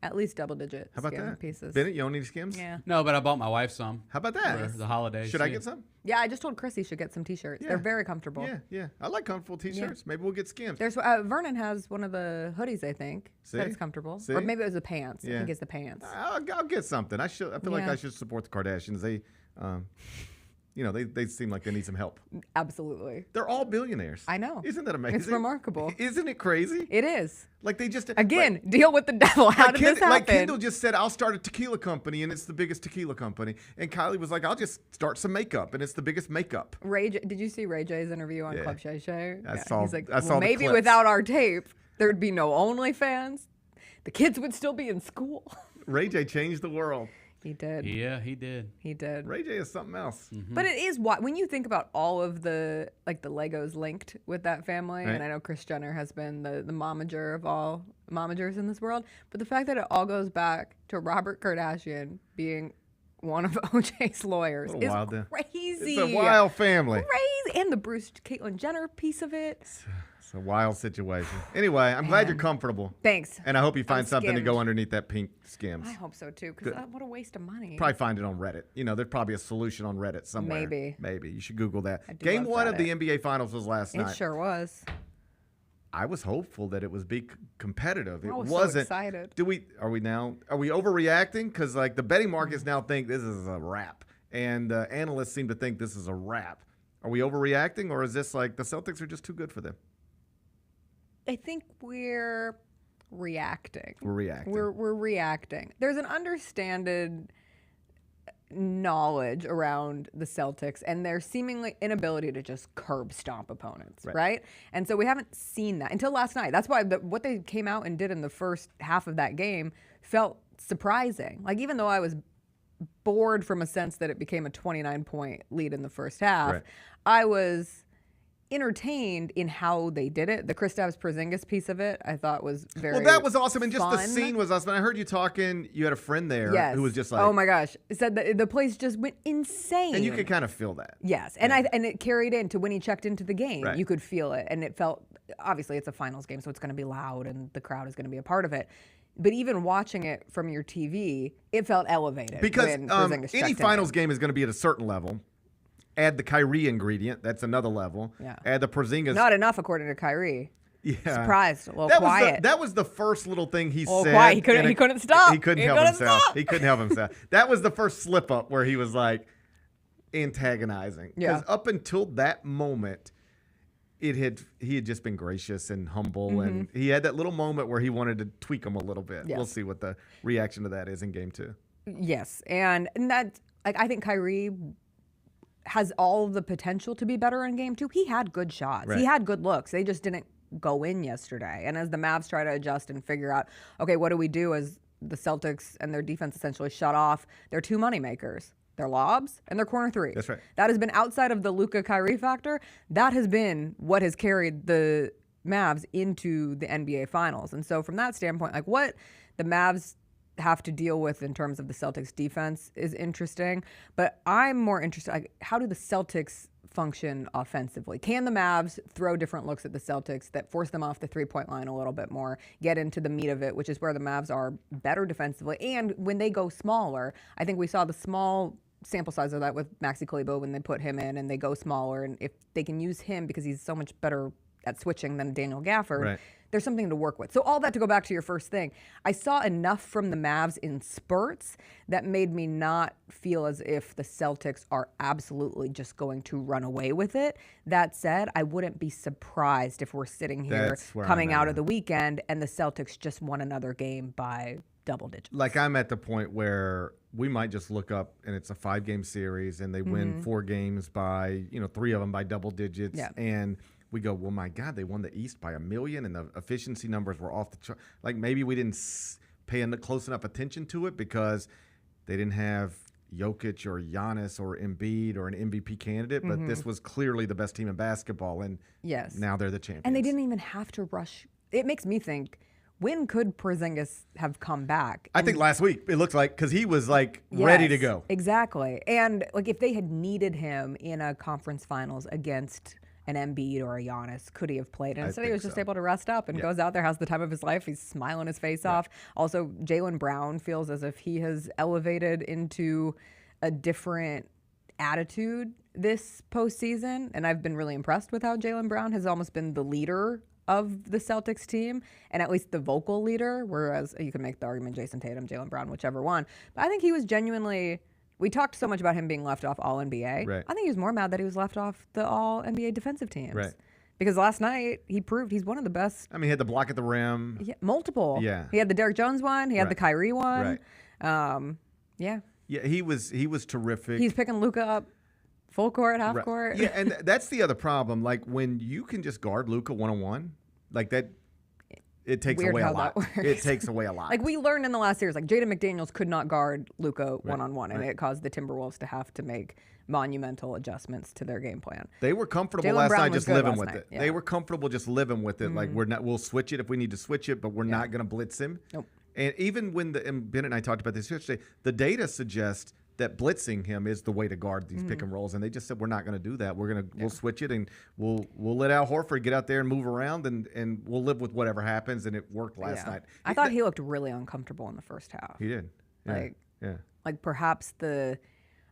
[SPEAKER 11] at least double-digit Skim pieces.
[SPEAKER 9] Bennett, you own any Skims?
[SPEAKER 11] Yeah.
[SPEAKER 6] No, but I bought my wife some.
[SPEAKER 9] How about that?
[SPEAKER 6] For the holidays.
[SPEAKER 9] Should I get some?
[SPEAKER 11] Yeah, I just told Chrissy should get some T-shirts.
[SPEAKER 9] Yeah.
[SPEAKER 11] They're very comfortable.
[SPEAKER 9] Yeah. I like comfortable T-shirts.
[SPEAKER 11] Yeah.
[SPEAKER 9] Maybe we'll get Skims.
[SPEAKER 11] There's Vernon has one of the hoodies, I think. That is comfortable.
[SPEAKER 9] See?
[SPEAKER 11] Or maybe it was the pants.
[SPEAKER 9] Yeah.
[SPEAKER 11] I think it's the pants.
[SPEAKER 9] I'll get something. I feel like I should support the Kardashians. They, they seem like they need some help.
[SPEAKER 11] Absolutely.
[SPEAKER 9] They're all billionaires.
[SPEAKER 11] I know.
[SPEAKER 9] Isn't that amazing?
[SPEAKER 11] It's remarkable.
[SPEAKER 9] Isn't it crazy?
[SPEAKER 11] It is.
[SPEAKER 9] Like they just
[SPEAKER 11] deal with the devil. How did this happen?
[SPEAKER 9] Like Kendall just said, I'll start a tequila company, and it's the biggest tequila company. And Kylie was like, I'll just start some makeup, and it's the biggest makeup.
[SPEAKER 11] Did you see Ray J's interview on Club Shay Shay?
[SPEAKER 9] He's like,
[SPEAKER 11] maybe without our tape, there'd be no OnlyFans. The kids would still be in school.
[SPEAKER 9] Ray J changed the world.
[SPEAKER 11] He did.
[SPEAKER 6] Yeah, he did.
[SPEAKER 11] He did.
[SPEAKER 9] Ray J is something else.
[SPEAKER 6] Mm-hmm.
[SPEAKER 11] But it is when you think about all of the Legos linked with that family,
[SPEAKER 9] right.
[SPEAKER 11] And I know Kris Jenner has been the momager of all momagers in this world, but the fact that it all goes back to Robert Kardashian being one of OJ's lawyers is crazy.
[SPEAKER 9] It's a wild family.
[SPEAKER 11] Crazy. And the Caitlyn Jenner piece of it.
[SPEAKER 9] It's a wild situation. Anyway, I'm glad you're comfortable.
[SPEAKER 11] Thanks.
[SPEAKER 9] And I hope you find something to
[SPEAKER 11] skimmed.
[SPEAKER 9] go underneath that pink Skims.
[SPEAKER 11] I hope so too, because what a waste of money.
[SPEAKER 9] Probably find it on Reddit. There's probably a solution on Reddit somewhere.
[SPEAKER 11] Maybe.
[SPEAKER 9] You should Google that.
[SPEAKER 11] I do
[SPEAKER 9] Game
[SPEAKER 11] love
[SPEAKER 9] 1 of
[SPEAKER 11] Reddit.
[SPEAKER 9] the NBA Finals was last night.
[SPEAKER 11] It sure was.
[SPEAKER 9] I was hopeful that it was be competitive. It
[SPEAKER 11] I was
[SPEAKER 9] wasn't.
[SPEAKER 11] so excited.
[SPEAKER 9] Are we overreacting? Because like the betting markets now think this is a wrap, and analysts seem to think this is a wrap. Are we overreacting, or is this like the Celtics are just too good for them?
[SPEAKER 11] I think we're reacting.
[SPEAKER 9] We're reacting.
[SPEAKER 11] We're reacting. There's an understanded knowledge around the Celtics and their seemingly inability to just curb stomp opponents, right? And so we haven't seen that until last night. That's why what they came out and did in the first half of that game felt surprising. Like, even though I was bored from a sense that it became a 29-point lead in the first half, I was entertained in how they did it. The Kristaps Porzingis piece of it, I thought was very
[SPEAKER 9] Well, that was awesome, and just the
[SPEAKER 11] fun.
[SPEAKER 9] scene was awesome. And I heard you talking. You had a friend there who was just like,
[SPEAKER 11] oh my gosh, said that the place just went insane.
[SPEAKER 9] and you could kind of feel that.
[SPEAKER 11] Yes, and and it carried into when he checked into the game.
[SPEAKER 9] Right.
[SPEAKER 11] You could feel it, and it felt, obviously it's a finals game, so it's going to be loud, and the crowd is going to be a part of it. But even watching it from your TV, it felt elevated.
[SPEAKER 9] Because
[SPEAKER 11] when Porzingis
[SPEAKER 9] any
[SPEAKER 11] checked
[SPEAKER 9] finals
[SPEAKER 11] in.
[SPEAKER 9] game is going to be at a certain level. Add the Kyrie ingredient, that's another level.
[SPEAKER 11] Yeah.
[SPEAKER 9] Add the Porzingis.
[SPEAKER 11] Not enough, according to Kyrie.
[SPEAKER 9] Yeah.
[SPEAKER 11] Surprised, a little
[SPEAKER 9] that
[SPEAKER 11] quiet.
[SPEAKER 9] that was the first little thing he said.
[SPEAKER 11] Quiet. He couldn't stop.
[SPEAKER 9] He couldn't help himself. He couldn't help himself. That was the first slip up where he was like antagonizing. Because up until that moment, he had just been gracious and humble, and he had that little moment where he wanted to tweak him a little bit.
[SPEAKER 11] Yes.
[SPEAKER 9] We'll see what the reaction to that is in game 2.
[SPEAKER 11] Yes, and that, like, I think Kyrie has all the potential to be better in game 2. He had good shots.
[SPEAKER 9] Right.
[SPEAKER 11] He had good looks. They just didn't go in yesterday. And as the Mavs try to adjust and figure out, okay, what do we do as the Celtics and their defense essentially shut off their two moneymakers, their lobs and their corner threes.
[SPEAKER 9] That's right.
[SPEAKER 11] That has been outside of the Luka Kyrie factor. That has been what has carried the Mavs into the NBA Finals. And so from that standpoint, like, what the Mavs have to deal with in terms of the Celtics defense is interesting, but I'm more interested, like, how do the Celtics function offensively? Can the Mavs throw different looks at the Celtics that force them off the three-point line a little bit more, get into the meat of it, which is where the Mavs are better defensively? And when they go smaller, I think we saw the small sample size of that with Maxi Kleber when they put him in and they go smaller, and if they can use him because he's so much better at switching than Daniel Gafford,
[SPEAKER 9] Right.
[SPEAKER 11] there's something to work with. So all that to go back to your first thing, I saw enough from the Mavs in spurts that made me not feel as if the Celtics are absolutely just going to run away with it. That said, I wouldn't be surprised if we're sitting here
[SPEAKER 9] That's where
[SPEAKER 11] coming
[SPEAKER 9] I'm
[SPEAKER 11] out
[SPEAKER 9] at.
[SPEAKER 11] of the weekend and the Celtics just won another game by double digits.
[SPEAKER 9] Like, I'm at the point where we might just look up and it's a 5-game series and they win 4 games by, 3 of them by double digits.
[SPEAKER 11] Yeah.
[SPEAKER 9] And we go, well, my God, they won the East by 1 million and the efficiency numbers were off the chart. Like, maybe we didn't pay close enough attention to it because they didn't have Jokic or Giannis or Embiid or an MVP candidate, but this was clearly the best team in basketball, and
[SPEAKER 11] Yes.
[SPEAKER 9] now they're the champions.
[SPEAKER 11] And they didn't even have to rush. It makes me think, when could Porzingis have come back?
[SPEAKER 9] I think last week it looked like, because he was like ready to
[SPEAKER 11] Yes,
[SPEAKER 9] go.
[SPEAKER 11] Exactly. And like, if they had needed him in a conference finals against an Embiid or a Giannis, could he have played? And instead he was just able to rest up and goes out there, has the time of his life. He's smiling his face off. Also, Jaylen Brown feels as if he has elevated into a different attitude this postseason. And I've been really impressed with how Jaylen Brown has almost been the leader of the Celtics team, and at least the vocal leader, whereas you can make the argument Jason Tatum, Jaylen Brown, whichever one. But I think he was genuinely, we talked so much about him being left off All-NBA.
[SPEAKER 9] Right.
[SPEAKER 11] I think he was more mad that he was left off the All-NBA defensive teams.
[SPEAKER 9] Right.
[SPEAKER 11] Because last night, he proved he's one of the best.
[SPEAKER 9] I mean, he had the block at the rim.
[SPEAKER 11] Multiple.
[SPEAKER 9] Yeah.
[SPEAKER 11] He had the Derrick Jones one. He had the Kyrie one.
[SPEAKER 9] Right.
[SPEAKER 11] Yeah.
[SPEAKER 9] Yeah, he was terrific.
[SPEAKER 11] He's picking Luka up full court, half court.
[SPEAKER 9] Yeah, and that's the other problem. Like, when you can just guard Luka one-on-one, like that, it takes
[SPEAKER 11] Weird
[SPEAKER 9] away
[SPEAKER 11] how
[SPEAKER 9] a lot.
[SPEAKER 11] that works.
[SPEAKER 9] It takes away a lot.
[SPEAKER 11] Like, we learned in the last series, like, Jaden McDaniels could not guard Luka one-on-one, and
[SPEAKER 9] right.
[SPEAKER 11] it caused the Timberwolves to have to make monumental adjustments to their game plan.
[SPEAKER 9] They were comfortable
[SPEAKER 11] Jaylen
[SPEAKER 9] last
[SPEAKER 11] Brown
[SPEAKER 9] night
[SPEAKER 11] was
[SPEAKER 9] just
[SPEAKER 11] good
[SPEAKER 9] living
[SPEAKER 11] last
[SPEAKER 9] with
[SPEAKER 11] night,
[SPEAKER 9] it.
[SPEAKER 11] yeah.
[SPEAKER 9] They were comfortable just living with it. Like, we'll switch it if we need to switch it, but we're not going to blitz him.
[SPEAKER 11] Nope.
[SPEAKER 9] And even when and Bennett and I talked about this yesterday, the data suggests that blitzing him is the way to guard these pick and rolls, and they just said we're not going to do that. We'll switch it, and we'll let Al Horford get out there and move around, and we'll live with whatever happens. And it worked last night.
[SPEAKER 11] I thought he looked really uncomfortable in the first half.
[SPEAKER 9] He did. Yeah.
[SPEAKER 11] Like perhaps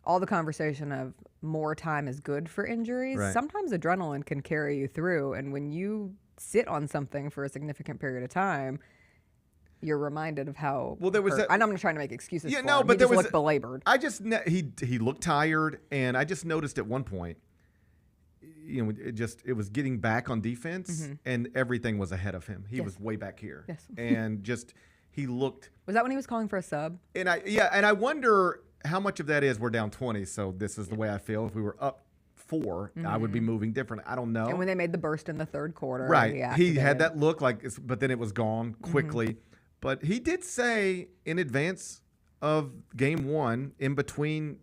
[SPEAKER 11] all the conversation of more time is good for injuries.
[SPEAKER 9] Right.
[SPEAKER 11] Sometimes adrenaline can carry you through, and when you sit on something for a significant period of time, you're reminded of how.
[SPEAKER 9] Well, there was.
[SPEAKER 11] And I'm not trying to make excuses.
[SPEAKER 9] Yeah,
[SPEAKER 11] for
[SPEAKER 9] no,
[SPEAKER 11] him.
[SPEAKER 9] but
[SPEAKER 11] He
[SPEAKER 9] there
[SPEAKER 11] just
[SPEAKER 9] was
[SPEAKER 11] looked belabored.
[SPEAKER 9] I just he looked tired, and I just noticed at one point, it was getting back on defense, and everything was ahead of him. He was way back here, and he looked.
[SPEAKER 11] Was that when he was calling for a sub?
[SPEAKER 9] And I wonder how much of that is we're down 20, so this is the way I feel. If we were up 4, I would be moving different. I don't know.
[SPEAKER 11] And when they made the burst in the third quarter,
[SPEAKER 9] right? He had that look but then it was gone quickly. But he did say in advance of Game 1, in between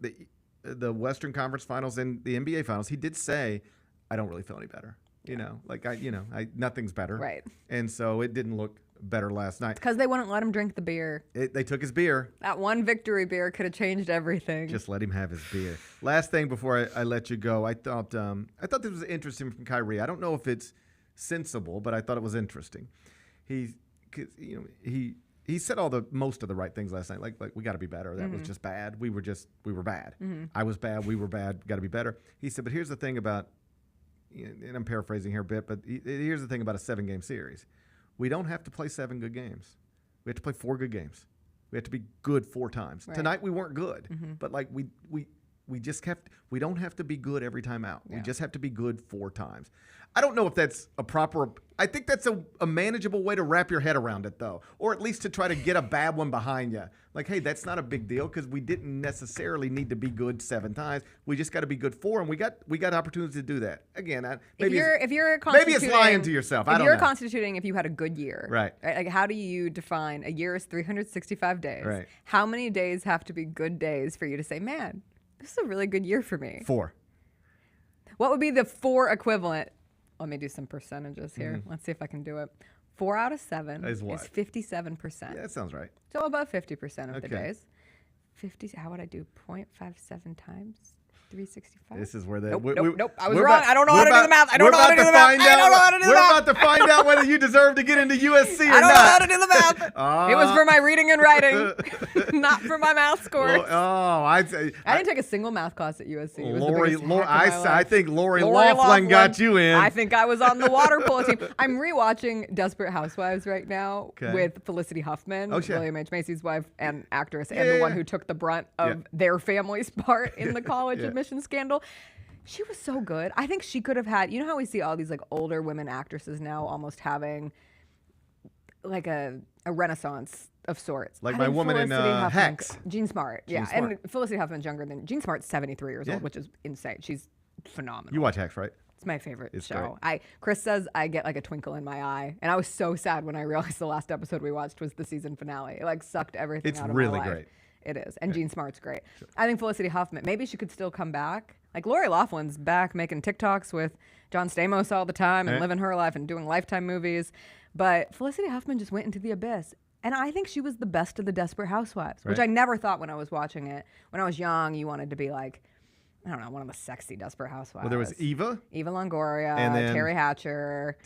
[SPEAKER 9] the Western Conference Finals and the NBA Finals, he did say, "I don't really feel any better." Nothing's better.
[SPEAKER 11] Right.
[SPEAKER 9] And so it didn't look better last night.
[SPEAKER 11] Because they wouldn't let him drink the beer.
[SPEAKER 9] They took his beer.
[SPEAKER 11] That one victory beer could have changed everything.
[SPEAKER 9] Just let him have his beer. Last thing before I let you go, I thought this was interesting from Kyrie. I don't know if it's sensible, but I thought it was interesting. He said most of the right things last night. Like we got to be better. That was just bad. We were bad. I was bad. We were bad. Got to be better. He said, but here's the thing about, and I'm paraphrasing here a bit, but here's the thing about a 7-game series. We don't have to play 7 good games. We have to play 4 good games. We have to be good 4 times. Right. Tonight we weren't good, but we just we don't have to be good every time out. Yeah. We just have to be good 4 times. I don't know if that's I think that's a manageable way to wrap your head around it, though, or at least to try to get a bad one behind you. Like, hey, that's not a big deal because we didn't necessarily need to be good 7 times. We just got to be good 4, and we got opportunities to do that. Again, maybe it's lying to yourself.
[SPEAKER 11] If you're constituting if you had a good year,
[SPEAKER 9] right?
[SPEAKER 11] Like, how do you define a year is 365 days?
[SPEAKER 9] Right.
[SPEAKER 11] How many days have to be good days for you to say, man, this is a really good year for me?
[SPEAKER 9] 4.
[SPEAKER 11] What would be the 4 equivalent? Let me do some percentages here. Let's see if I can do it. 4 out of 7 is 57%.
[SPEAKER 9] Yeah, that sounds right.
[SPEAKER 11] So above 50% of the days. 50. How would I do 0.57 times 365?
[SPEAKER 9] This is where
[SPEAKER 11] Nope. I was wrong. I don't know how to do the math.
[SPEAKER 9] We're about to find out whether you deserve to get into USC or not.
[SPEAKER 11] I don't know how to do the math. It was for my reading and writing, not for my math scores.
[SPEAKER 9] I
[SPEAKER 11] didn't take a single math class at USC.
[SPEAKER 9] I think Lori Loughlin got you in.
[SPEAKER 11] I think I was on the water polo team. I'm rewatching Desperate Housewives right now with Felicity Huffman, William H. Macy's wife and actress, and the one who took the brunt of their family's part in the college admission scandal. She was so good. I think she could have had, you know how we see all these like older women actresses now almost having like a renaissance of sorts.
[SPEAKER 9] Like my woman in Hacks.
[SPEAKER 11] Jean Smart. And Felicity Huffman's younger than Jean Smart's 73 years old, which is insane. She's phenomenal.
[SPEAKER 9] You watch Hacks, right?
[SPEAKER 11] It's my favorite show.
[SPEAKER 9] Great.
[SPEAKER 11] Chris says I get like a twinkle in my eye, and I was so sad when I realized the last episode we watched was the season finale. It like sucked everything out of my life. It's really great. It is. And Jean Smart's great. Sure. I think Felicity Huffman, maybe she could still come back. Like Lori Loughlin's back making TikToks with John Stamos all the time and living her life and doing Lifetime movies. But Felicity Huffman just went into the abyss. And I think she was the best of the Desperate Housewives, which I never thought when I was watching it. When I was young, you wanted to be like, I don't know, one of the sexy Desperate Housewives.
[SPEAKER 9] Well, there was Eva
[SPEAKER 11] Longoria,
[SPEAKER 9] and then
[SPEAKER 11] Terry Hatcher.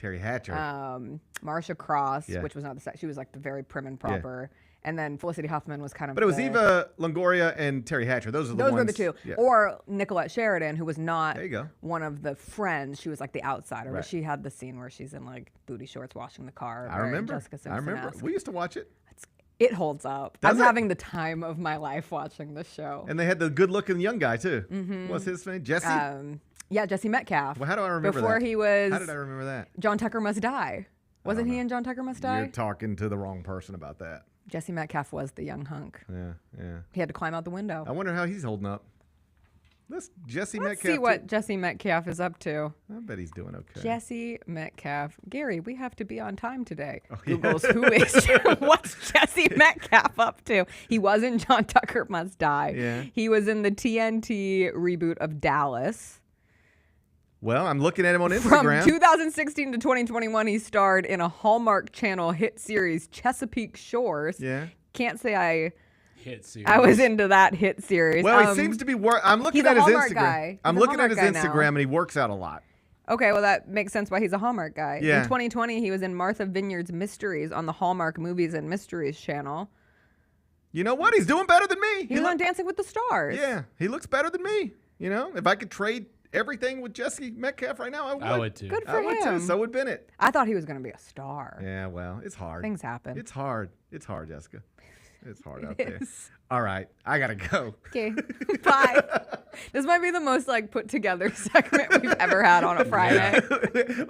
[SPEAKER 11] Marsha Cross, which was not the sex. She was like the very prim and proper. Yeah. And then Felicity Huffman was kind of.
[SPEAKER 9] But it was Eva Longoria and Terry Hatcher. Those are the ones.
[SPEAKER 11] Those were the two. Yeah. Or Nicolette Sheridan, who was not
[SPEAKER 9] there you go.
[SPEAKER 11] One of the friends. She was like the outsider. Right. But she had the scene where she's in like booty shorts washing the car.
[SPEAKER 9] I remember.
[SPEAKER 11] Jessica Simpson.
[SPEAKER 9] I remember. We used to watch it.
[SPEAKER 11] It holds up. I'm having the time of my life watching this show.
[SPEAKER 9] And they had the good-looking young guy too. What's his name? Jesse.
[SPEAKER 11] Jesse Metcalf.
[SPEAKER 9] Well, how do I remember
[SPEAKER 11] Before
[SPEAKER 9] that?
[SPEAKER 11] he was.
[SPEAKER 9] How did I remember that?
[SPEAKER 11] John Tucker Must Die. Wasn't he in John Tucker Must Die?
[SPEAKER 9] You're talking to the wrong person about that.
[SPEAKER 11] Jesse Metcalf was the young hunk.
[SPEAKER 9] Yeah.
[SPEAKER 11] He had to climb out the window.
[SPEAKER 9] I wonder how he's holding up. Let's
[SPEAKER 11] see what Jesse Metcalf is up to.
[SPEAKER 9] I bet he's doing okay.
[SPEAKER 11] Jesse Metcalf. Gary, we have to be on time today. Google's who is what's Jesse Metcalf up to? He was in John Tucker Must Die.
[SPEAKER 9] Yeah.
[SPEAKER 11] He was in the TNT reboot of Dallas.
[SPEAKER 9] Well, I'm looking at him on Instagram.
[SPEAKER 11] From 2016 to 2021, he starred in a Hallmark Channel hit series, Chesapeake Shores.
[SPEAKER 9] Yeah.
[SPEAKER 11] Can't say I
[SPEAKER 6] hit series.
[SPEAKER 11] I was into that hit series.
[SPEAKER 9] Well, he seems to be I'm looking at his Instagram.
[SPEAKER 11] Guy.
[SPEAKER 9] I'm looking at his Instagram and he works out a lot.
[SPEAKER 11] Okay, well that makes sense why he's a Hallmark guy.
[SPEAKER 9] Yeah.
[SPEAKER 11] In 2020, he was in Martha Vineyard's Mysteries on the Hallmark Movies and Mysteries channel.
[SPEAKER 9] You know what? He's doing better than me.
[SPEAKER 11] He's on Dancing with the Stars.
[SPEAKER 9] Yeah, he looks better than me. You know, if I could trade everything with Jesse Metcalf right now.
[SPEAKER 6] I would too.
[SPEAKER 11] Good for
[SPEAKER 9] I would
[SPEAKER 11] him.
[SPEAKER 9] too. So would Bennett.
[SPEAKER 11] I thought he was going to be a star.
[SPEAKER 9] Yeah, well, it's hard.
[SPEAKER 11] Things happen.
[SPEAKER 9] It's hard. It's hard, Jessica. It's hard out
[SPEAKER 11] It
[SPEAKER 9] there.
[SPEAKER 11] is.
[SPEAKER 9] All right, I gotta go.
[SPEAKER 11] Okay, bye. This might be the most put together segment we've ever had on a Friday.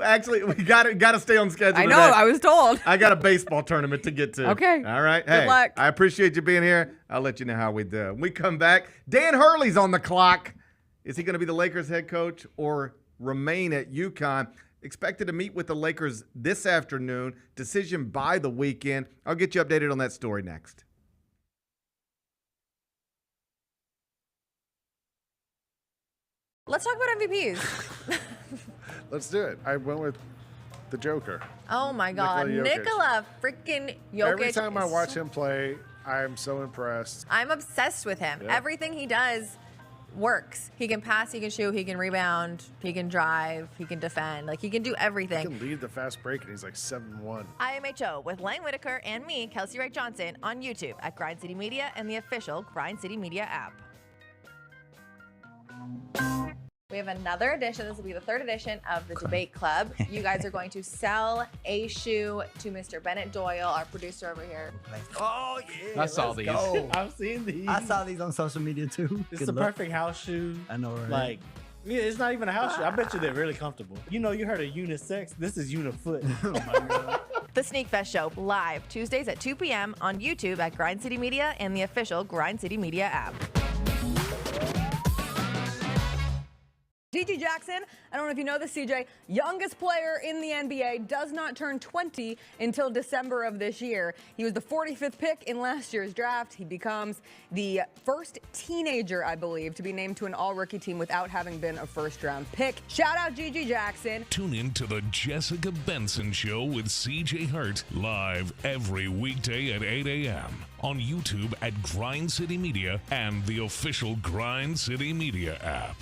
[SPEAKER 9] Actually, we gotta stay on schedule.
[SPEAKER 11] I know.
[SPEAKER 9] today.
[SPEAKER 11] I was told.
[SPEAKER 9] I got a baseball tournament to get to.
[SPEAKER 11] Okay.
[SPEAKER 9] All right.
[SPEAKER 11] Good
[SPEAKER 9] Hey,
[SPEAKER 11] luck.
[SPEAKER 9] I appreciate you being here. I'll let you know how we do. When we come back, Dan Hurley's on the clock. Is he going to be the Lakers head coach or remain at UConn? Expected to meet with the Lakers this afternoon. Decision by the weekend. I'll get you updated on that story next.
[SPEAKER 7] Let's talk about MVPs.
[SPEAKER 4] Let's do it. I went with the Joker.
[SPEAKER 7] Oh my God,
[SPEAKER 4] Nikola Jokic.
[SPEAKER 7] Nikola freaking Jokic.
[SPEAKER 4] Every time I
[SPEAKER 7] is
[SPEAKER 4] watch him play, I am so impressed.
[SPEAKER 7] I'm obsessed with him.
[SPEAKER 4] Yeah.
[SPEAKER 7] Everything he does works. He can pass, he can shoot, he can rebound, he can drive, he can defend. Like, he can do
[SPEAKER 4] He
[SPEAKER 7] everything.
[SPEAKER 4] can lead the fast break, and he's like 7-1.
[SPEAKER 7] IMHO with Lang Whitaker and me, Kelsey Wright Johnson, on YouTube at Grind City Media and the official Grind City Media app. We have another edition. This will be the third edition of the Debate Club. You guys are going to sell a shoe to Mr. Bennett Doyle, our producer over here.
[SPEAKER 14] Oh, yeah.
[SPEAKER 6] I saw these.
[SPEAKER 13] I've seen these.
[SPEAKER 14] I saw these on social media too.
[SPEAKER 13] It's
[SPEAKER 14] Good
[SPEAKER 13] the
[SPEAKER 14] luck.
[SPEAKER 13] perfect house shoe.
[SPEAKER 14] I know, right?
[SPEAKER 13] Like, yeah, it's not even a house shoe. I bet you they're really comfortable. You know, you heard of unisex. This is unifoot. Oh my God.
[SPEAKER 7] The Sneak Fest Show, live Tuesdays at 2 p.m. on YouTube at Grind City Media and the official Grind City Media app.
[SPEAKER 11] G.G. Jackson, I don't know if you know this, CJ, youngest player in the NBA, does not turn 20 until December of this year. He was the 45th pick in last year's draft. He becomes the first teenager, I believe, to be named to an all-rookie team without having been a first-round pick. Shout out G.G. Jackson.
[SPEAKER 8] Tune in to the Jessica Benson Show with CJ Hurt, live every weekday at 8 a.m. on YouTube at Grind City Media and the official Grind City Media app.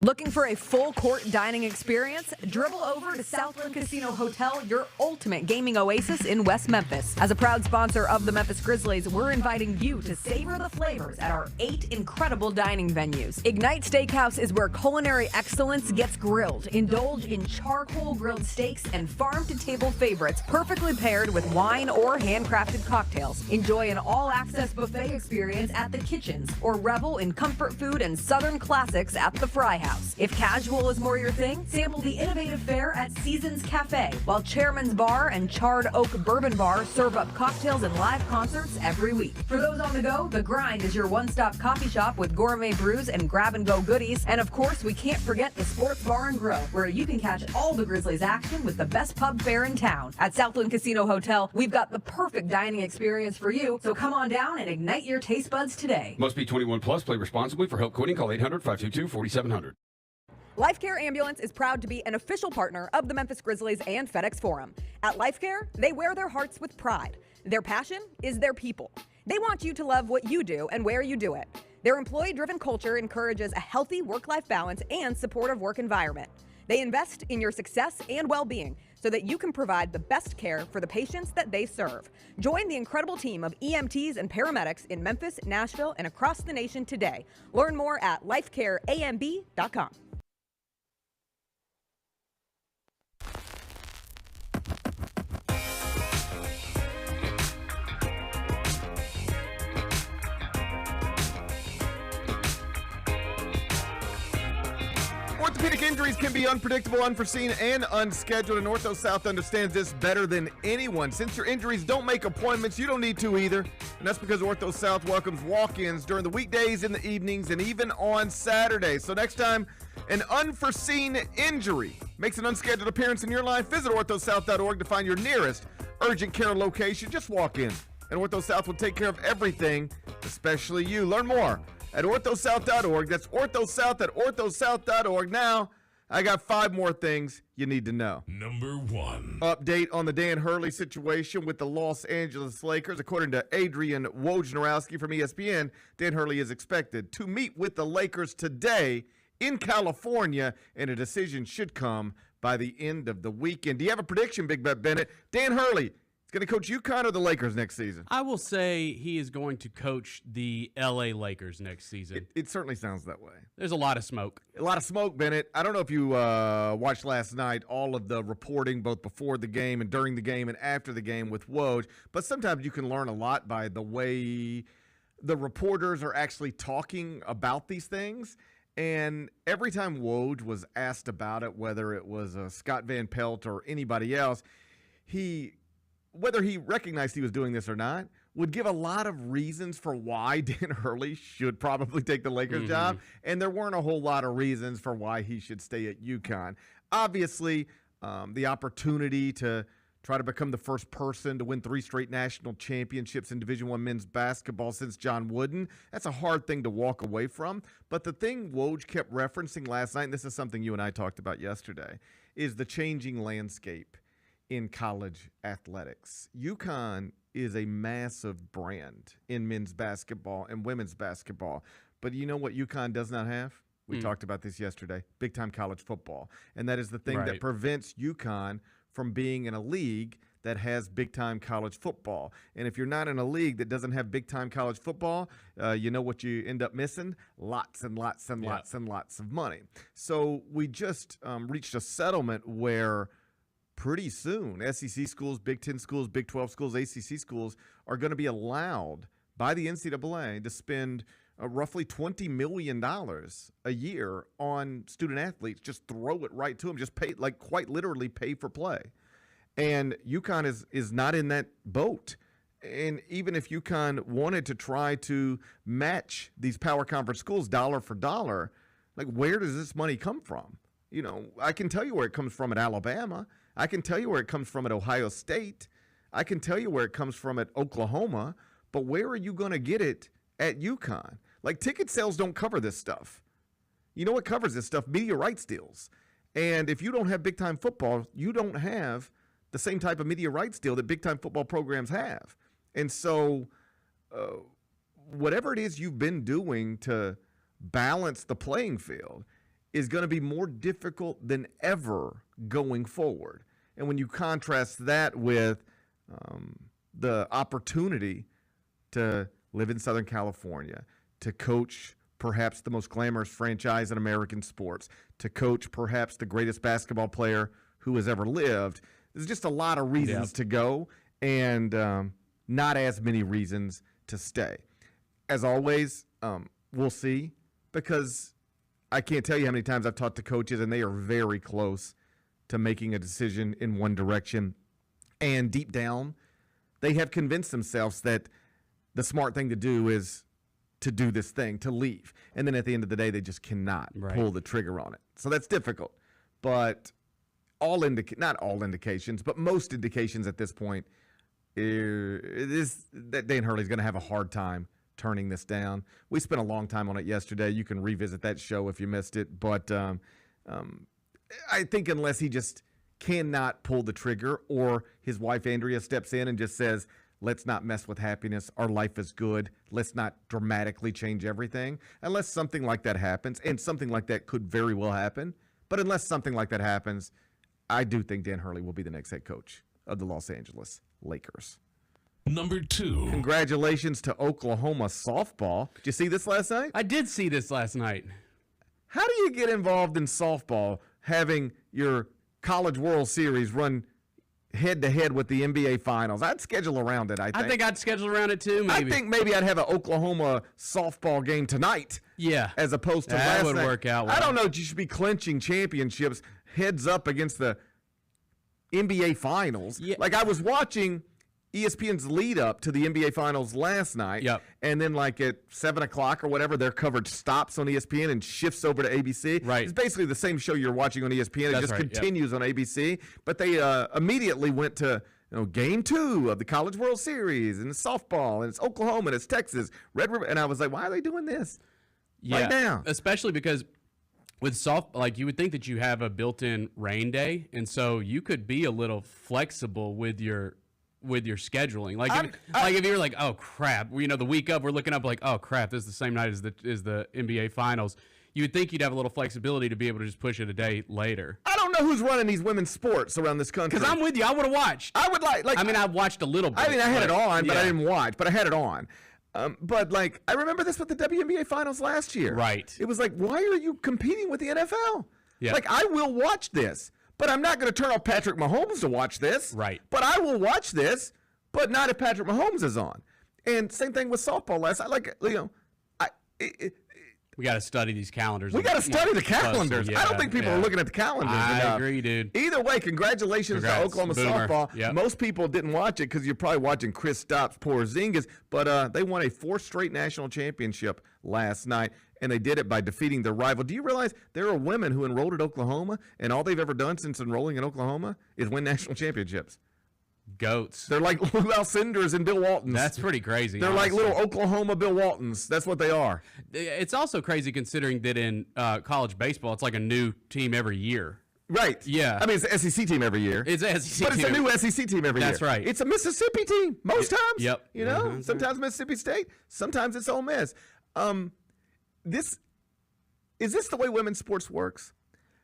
[SPEAKER 11] Looking for a full-court dining experience? Dribble over to Southland Casino Hotel, your ultimate gaming oasis in West Memphis. As a proud sponsor of the Memphis Grizzlies, we're inviting you to savor the flavors at our 8 incredible dining venues. Ignite Steakhouse is where culinary excellence gets grilled. Indulge in charcoal grilled steaks and farm-to-table favorites, perfectly paired with wine or handcrafted cocktails. Enjoy an all-access buffet experience at the kitchens, or revel in comfort food and Southern classics at the Fry House. If casual is more your thing, sample the innovative fare at Seasons Cafe, while Chairman's Bar and Charred Oak Bourbon Bar serve up cocktails and live concerts every week. For those on the go, The Grind is your one-stop coffee shop with gourmet brews and grab-and-go goodies. And of course, we can't forget the Sports Bar and Grill, where you can catch all the Grizzlies action with the best pub fare in town. At Southland Casino Hotel, we've got the perfect dining experience for you, so come on down and ignite your taste buds today.
[SPEAKER 1] Must be 21 plus. Play responsibly. For help quitting, call 800-522-4700.
[SPEAKER 11] Life Care Ambulance is proud to be an official partner of the Memphis Grizzlies and FedEx Forum. At Life Care, they wear their hearts with pride. Their passion is their people. They want you to love what you do and where you do it. Their employee-driven culture encourages a healthy work-life balance and supportive work environment. They invest in your success and well-being so that you can provide the best care for the patients that they serve. Join the incredible team of EMTs and paramedics in Memphis, Nashville, and across the nation today. Learn more at lifecareamb.com.
[SPEAKER 9] Orthopedic injuries can be unpredictable, unforeseen, and unscheduled, and Ortho South understands this better than anyone. Since your injuries don't make appointments, you don't need to either, and that's because Ortho South welcomes walk-ins during the weekdays, in the evenings, and even on Saturdays. So next time an unforeseen injury makes an unscheduled appearance in your life, visit orthosouth.org to find your nearest urgent care location. Just walk in, and Ortho South will take care of everything, especially you. Learn more at orthosouth.org. That's orthosouth at orthosouth.org. Now, I got 5 more things you need to know.
[SPEAKER 8] Number 1.
[SPEAKER 9] Update on the Dan Hurley situation with the Los Angeles Lakers. According to Adrian Wojnarowski from ESPN, Dan Hurley is expected to meet with the Lakers today in California, and a decision should come by the end of the weekend. Do you have a prediction, Big Bet Bennett? Dan Hurley is Going to coach UConn or the Lakers next season?
[SPEAKER 6] I will say he is going to coach the LA Lakers next season.
[SPEAKER 9] It certainly sounds that way.
[SPEAKER 6] There's a lot of smoke.
[SPEAKER 9] A lot of smoke, Bennett. I don't know if you watched last night all of the reporting both before the game and during the game and after the game with Woj, but sometimes you can learn a lot by the way the reporters are actually talking about these things. And every time Woj was asked about it, whether it was Scott Van Pelt or anybody else, whether he recognized he was doing this or not, would give a lot of reasons for why Dan Hurley should probably take the Lakers job, and there weren't a whole lot of reasons for why he should stay at UConn. Obviously, the opportunity to try to become the first person to win 3 straight national championships in Division I men's basketball since John Wooden, that's a hard thing to walk away from. But the thing Woj kept referencing last night, and this is something you and I talked about yesterday, is the changing landscape in college athletics. UConn is a massive brand in men's basketball and women's basketball. But you know what UConn does not have? We talked about this yesterday. Big-time college football. And that is the thing that prevents UConn from being in a league that has big-time college football. And if you're not in a league that doesn't have big-time college football, you know what you end up missing? Lots and lots and lots and lots of money. So we just reached a settlement where pretty soon, SEC schools, Big Ten schools, Big 12 schools, ACC schools are going to be allowed by the NCAA to spend roughly $20 million a year on student athletes. Just throw it right to them. Just pay, like quite literally pay for play. And UConn is not in that boat. And even if UConn wanted to try to match these power conference schools dollar for dollar, like where does this money come from? You know, I can tell you where it comes from at Alabama. I can tell you where it comes from at Ohio State. I can tell you where it comes from at Oklahoma. But where are you going to get it at UConn? Like, ticket sales don't cover this stuff. You know what covers this stuff? Media rights deals. And if you don't have big-time football, you don't have the same type of media rights deal that big-time football programs have. And so whatever it is you've been doing to balance the playing field is going to be more difficult than ever going forward. And when you contrast that with the opportunity to live in Southern California, to coach perhaps the most glamorous franchise in American sports, to coach perhaps the greatest basketball player who has ever lived, there's just a lot of reasons to go and not as many reasons to stay. As always, we'll see, because I can't tell you how many times I've talked to coaches and they are very close to making a decision in one direction. And deep down, they have convinced themselves that the smart thing to do is to do this thing, to leave. And then at the end of the day, they just cannot pull the trigger on it. So that's difficult. But not all indications, but most indications at this point is that Dan Hurley's going to have a hard time turning this down. We spent a long time on it yesterday. You can revisit that show if you missed it. But I think unless he just cannot pull the trigger, or his wife Andrea steps in and just says, let's not mess with happiness. Our life is good. Let's not dramatically change everything. Unless something like that happens, and something like that could very well happen. But unless something like that happens, I do think Dan Hurley will be the next head coach of the Los Angeles Lakers.
[SPEAKER 8] Number 2.
[SPEAKER 9] Congratulations to Oklahoma softball. Did you see this last night?
[SPEAKER 6] I did see this last night.
[SPEAKER 9] How do you get involved in softball having your College World Series run head-to-head with the NBA Finals? I'd schedule around it, I think.
[SPEAKER 6] I'd schedule around it too, maybe.
[SPEAKER 9] I think maybe I'd have an Oklahoma softball game tonight.
[SPEAKER 6] Yeah.
[SPEAKER 9] As opposed to
[SPEAKER 6] that
[SPEAKER 9] last
[SPEAKER 6] would
[SPEAKER 9] night.
[SPEAKER 6] work out well.
[SPEAKER 9] I don't know if you should be clinching championships heads up against the NBA Finals.
[SPEAKER 6] Yeah.
[SPEAKER 9] Like, I was watching ESPN's lead up to the NBA Finals last night.
[SPEAKER 6] Yep.
[SPEAKER 9] And then, like, at 7 o'clock or whatever, their coverage stops on ESPN and shifts over to ABC.
[SPEAKER 6] Right.
[SPEAKER 9] It's basically the same show you're watching on ESPN.
[SPEAKER 6] That's
[SPEAKER 9] it just
[SPEAKER 6] right,
[SPEAKER 9] continues on ABC. But they immediately went to game 2 of the College World Series, and it's softball, and it's Oklahoma, and it's Texas, Red River. And I was like, why are they doing this?
[SPEAKER 6] Yeah,
[SPEAKER 9] right now.
[SPEAKER 6] Especially because with like, you would think that you have a built-in rain day, and so you could be a little flexible with your scheduling. Like, if you're like, oh crap, the week up, we're looking up like, oh crap, this is the same night as the NBA Finals. You would think you'd have a little flexibility to be able to just push it a day later.
[SPEAKER 9] I don't know who's running these women's sports around this country.
[SPEAKER 6] Because I'm with you. I would have watched.
[SPEAKER 9] I would like.
[SPEAKER 6] I mean, I watched a little bit.
[SPEAKER 9] I mean, I had it on, but
[SPEAKER 6] yeah.
[SPEAKER 9] I didn't watch. But I had it on. But like, I remember this with the WNBA finals last year.
[SPEAKER 6] Right.
[SPEAKER 9] It was like, why are you competing with the NFL?
[SPEAKER 6] Yeah.
[SPEAKER 9] Like, I will watch this, but I'm not going to turn off Patrick Mahomes to watch this.
[SPEAKER 6] Right.
[SPEAKER 9] But I will watch this, but not if Patrick Mahomes is on. And same thing with softball last night. Like,
[SPEAKER 6] we got to study these calendars.
[SPEAKER 9] We got to study the calendars.
[SPEAKER 6] Yeah,
[SPEAKER 9] I don't think people are looking at the calendars
[SPEAKER 6] I
[SPEAKER 9] enough.
[SPEAKER 6] agree, dude.
[SPEAKER 9] Either way, congratulations to Oklahoma
[SPEAKER 6] Boomer.
[SPEAKER 9] softball.
[SPEAKER 6] Yep.
[SPEAKER 9] Most people didn't watch it because you're probably watching Kristaps Porzingis, but they won a 4th straight national championship last night, and they did it by defeating their rival. Do you realize there are women who enrolled at Oklahoma, and all they've ever done since enrolling in Oklahoma is win national championships?
[SPEAKER 6] Goats.
[SPEAKER 9] They're like Lou Alcindors and Bill Waltons.
[SPEAKER 6] That's pretty crazy.
[SPEAKER 9] They're
[SPEAKER 6] honestly.
[SPEAKER 9] like little Oklahoma Bill Waltons. That's what they are.
[SPEAKER 6] It's also crazy considering that in college baseball, it's like a new team every year.
[SPEAKER 9] Right.
[SPEAKER 6] Yeah.
[SPEAKER 9] I mean, it's an SEC team every year.
[SPEAKER 6] It's an SEC
[SPEAKER 9] but
[SPEAKER 6] team.
[SPEAKER 9] it's a new SEC team every year.
[SPEAKER 6] That's right.
[SPEAKER 9] It's a Mississippi team most times.
[SPEAKER 6] Yep.
[SPEAKER 9] You know, sometimes Mississippi State, sometimes it's Ole Miss. Is this the way women's sports works?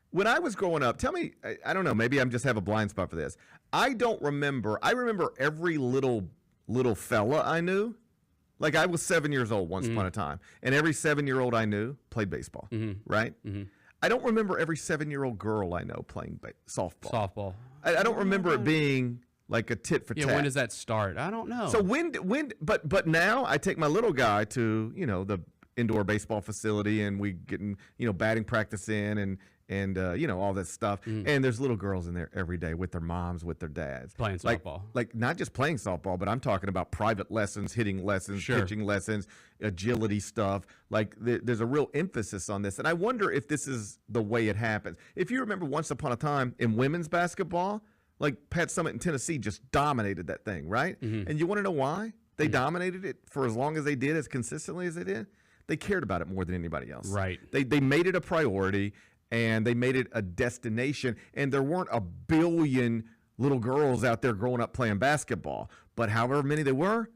[SPEAKER 9] When I was growing up, tell me, I don't know, maybe I just have a blind spot for this. I remember every little fella I knew. Like, I was 7 years old once upon a time, and every 7-year-old I knew played baseball, right? Mm-hmm. I don't remember every 7-year-old girl I know playing softball. I don't remember it being like a tit for tat.
[SPEAKER 6] Yeah, when does that start? I don't know.
[SPEAKER 9] So but now I take my little guy to, the indoor baseball facility, and we getting, batting practice in and all that stuff. And there's little girls in there every day with their moms, with their dads.
[SPEAKER 6] Playing softball.
[SPEAKER 9] Like not just playing softball, but I'm talking about private lessons, hitting lessons, pitching lessons, agility stuff. Like there's a real emphasis on this. And I wonder if this is the way it happens. If you remember once upon a time in women's basketball, like Pat Summitt in Tennessee just dominated that thing, right? And you want to know why? They dominated it for as long as they did, as consistently as they did. They cared about it more than anybody else.
[SPEAKER 6] Right.
[SPEAKER 9] They made it a priority. And they made it a destination. And there weren't a billion little girls out there growing up playing basketball. But however many they were,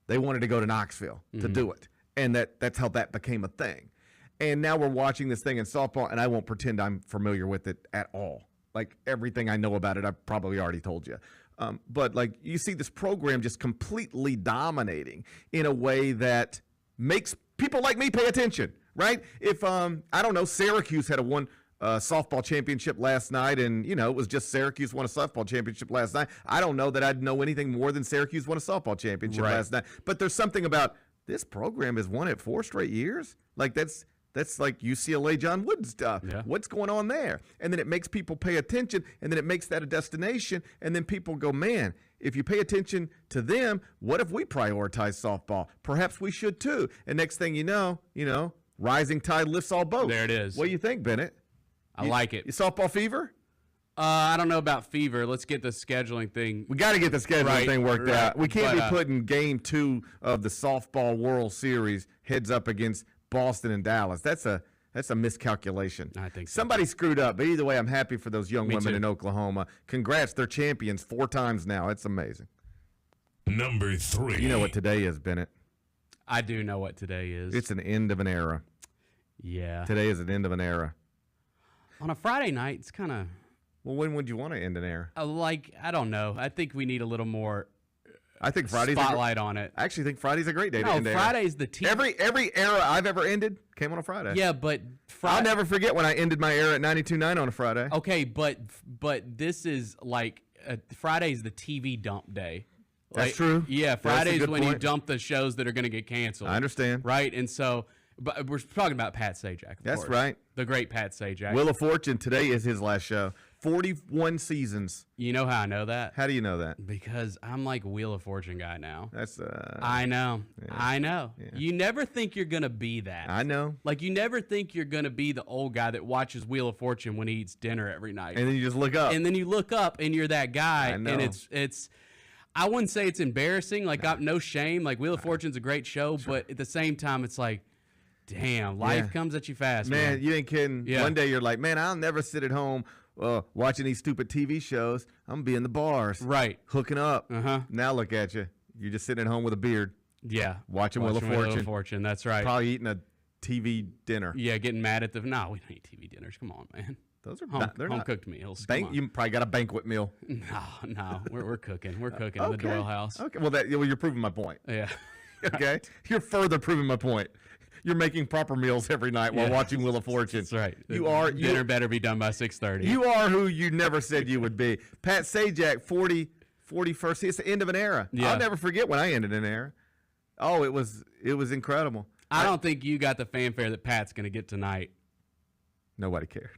[SPEAKER 9] they wanted to go to Knoxville to do it. And that's how that became a thing. And now we're watching this thing in softball, and I won't pretend I'm familiar with it at all. Like, everything I know about it, I've probably already told you. But, like, you see this program just completely dominating in a way that makes people like me pay attention. Right? If, I don't know, Syracuse had a softball championship last night, and, it was just Syracuse won a softball championship last night. I don't know that I'd know anything more than Syracuse won a softball championship last night. But there's something about this program has won it 4 straight years. Like, that's like UCLA John Wooden stuff. Yeah. What's going on there? And then it makes people pay attention, and then it makes that a destination, and then people go, man, if you pay attention to them, what if we prioritize softball? Perhaps we should too. And next thing you know, rising tide lifts all boats.
[SPEAKER 6] There it is.
[SPEAKER 9] What do you think, Bennett?
[SPEAKER 6] I like it.
[SPEAKER 9] You softball fever?
[SPEAKER 6] I don't know about fever. Let's get the scheduling thing.
[SPEAKER 9] We got to get the scheduling thing worked out. We can't be putting Game 2 of the Softball World Series heads up against Boston and Dallas. That's a miscalculation.
[SPEAKER 6] I think so.
[SPEAKER 9] Somebody screwed up. But either way, I'm happy for those young women
[SPEAKER 6] too.
[SPEAKER 9] in Oklahoma. Congrats. They're champions 4 times now. It's amazing.
[SPEAKER 8] Number 3.
[SPEAKER 9] You know what today is, Bennett?
[SPEAKER 6] I do know what today is.
[SPEAKER 9] It's an end of an era.
[SPEAKER 6] Yeah.
[SPEAKER 9] Today is an end of an era.
[SPEAKER 6] On a Friday night, it's kind of...
[SPEAKER 9] Well, when would you want to end an era?
[SPEAKER 6] I don't know. I think we need a little more
[SPEAKER 9] I think Friday's
[SPEAKER 6] spotlight on it.
[SPEAKER 9] I actually think Friday's a great day to end an era.
[SPEAKER 6] Friday's the team.
[SPEAKER 9] Every era I've ever ended came on a Friday.
[SPEAKER 6] Yeah, but
[SPEAKER 9] I'll never forget when I ended my era at 92.9 on a Friday.
[SPEAKER 6] Okay, but this is like Friday's the TV dump day.
[SPEAKER 9] That's true.
[SPEAKER 6] Yeah, Friday's when
[SPEAKER 9] point.
[SPEAKER 6] you dump the shows that are going to get canceled.
[SPEAKER 9] I understand.
[SPEAKER 6] Right? And so, but we're talking about Pat Sajak.
[SPEAKER 9] That's right.
[SPEAKER 6] The great Pat Sajak.
[SPEAKER 9] Wheel of Fortune, today is his last show. 41 seasons.
[SPEAKER 6] You know how I know that?
[SPEAKER 9] How do you know that?
[SPEAKER 6] Because I'm like a Wheel of Fortune guy now.
[SPEAKER 9] That's
[SPEAKER 6] I know.
[SPEAKER 9] Yeah.
[SPEAKER 6] I know.
[SPEAKER 9] Yeah.
[SPEAKER 6] You never think you're going to be that.
[SPEAKER 9] I know.
[SPEAKER 6] Like, you never think you're going to be the old guy that watches Wheel of Fortune when he eats dinner every night.
[SPEAKER 9] And then you just look up.
[SPEAKER 6] And then you look up and you're that guy.
[SPEAKER 9] I know.
[SPEAKER 6] And it's I wouldn't say it's embarrassing. Like, no shame. Like, Wheel of Fortune's a great show, but at the same time, it's like, damn, life comes at you fast, man.
[SPEAKER 9] You ain't kidding.
[SPEAKER 6] Yeah.
[SPEAKER 9] One day you're like, man, I'll never sit at home watching these stupid TV shows. I'm going to be in the bars.
[SPEAKER 6] Right.
[SPEAKER 9] Hooking up. Now look at you. You're just sitting at home with a beard.
[SPEAKER 6] Yeah.
[SPEAKER 9] Watching Wheel of Fortune.
[SPEAKER 6] Wheel of Fortune, that's right.
[SPEAKER 9] Probably eating a TV dinner.
[SPEAKER 6] Yeah, getting mad at no, we don't eat TV dinners. Come on, man.
[SPEAKER 9] Those are they're
[SPEAKER 6] home
[SPEAKER 9] not
[SPEAKER 6] cooked meals. Come on.
[SPEAKER 9] You probably got a banquet meal.
[SPEAKER 6] No, we're cooking. We're cooking in the Doyle house.
[SPEAKER 9] Okay, well, you're proving my point.
[SPEAKER 6] Yeah.
[SPEAKER 9] Okay, you're further proving my point. You're making proper meals every night while watching Wheel of Fortune.
[SPEAKER 6] That's right.
[SPEAKER 9] Dinner
[SPEAKER 6] better be done by 6:30.
[SPEAKER 9] You are who you never said you would be. Pat Sajak, 41st. It's the end of an era.
[SPEAKER 6] Yeah.
[SPEAKER 9] I'll never forget when I ended an era. Oh, it was incredible.
[SPEAKER 6] I don't think you got the fanfare that Pat's going to get tonight.
[SPEAKER 9] Nobody cared.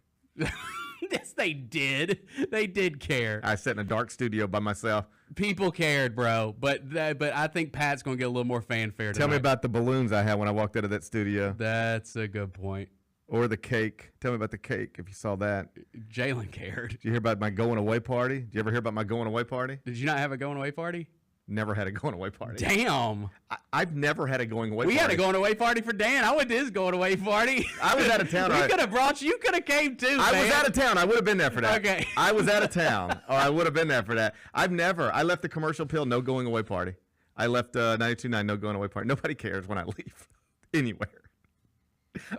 [SPEAKER 6] Yes, they did. They did care.
[SPEAKER 9] I sat in a dark studio by myself.
[SPEAKER 6] People cared, bro. But I think Pat's going to get a little more fanfare tonight.
[SPEAKER 9] Tell me about the balloons I had when I walked out of that studio.
[SPEAKER 6] That's a good point.
[SPEAKER 9] Or the cake. Tell me about the cake if you saw that.
[SPEAKER 6] Jalen cared.
[SPEAKER 9] Did you hear about my going away party? Did you ever hear about my going away party?
[SPEAKER 6] Did you not have a going away party?
[SPEAKER 9] Never had a going away party.
[SPEAKER 6] Damn.
[SPEAKER 9] I've never had a going away party.
[SPEAKER 6] We had a going away party for Dan. I went to his going away party.
[SPEAKER 9] I was out of town.
[SPEAKER 6] We could have brought you. You could have came too.
[SPEAKER 9] I was out of town. I would have been there for that.
[SPEAKER 6] Okay.
[SPEAKER 9] I was out of town, or I would have been there for that. I left the commercial pill, no going away party. I left 92.9, no going away party. Nobody cares when I leave anywhere.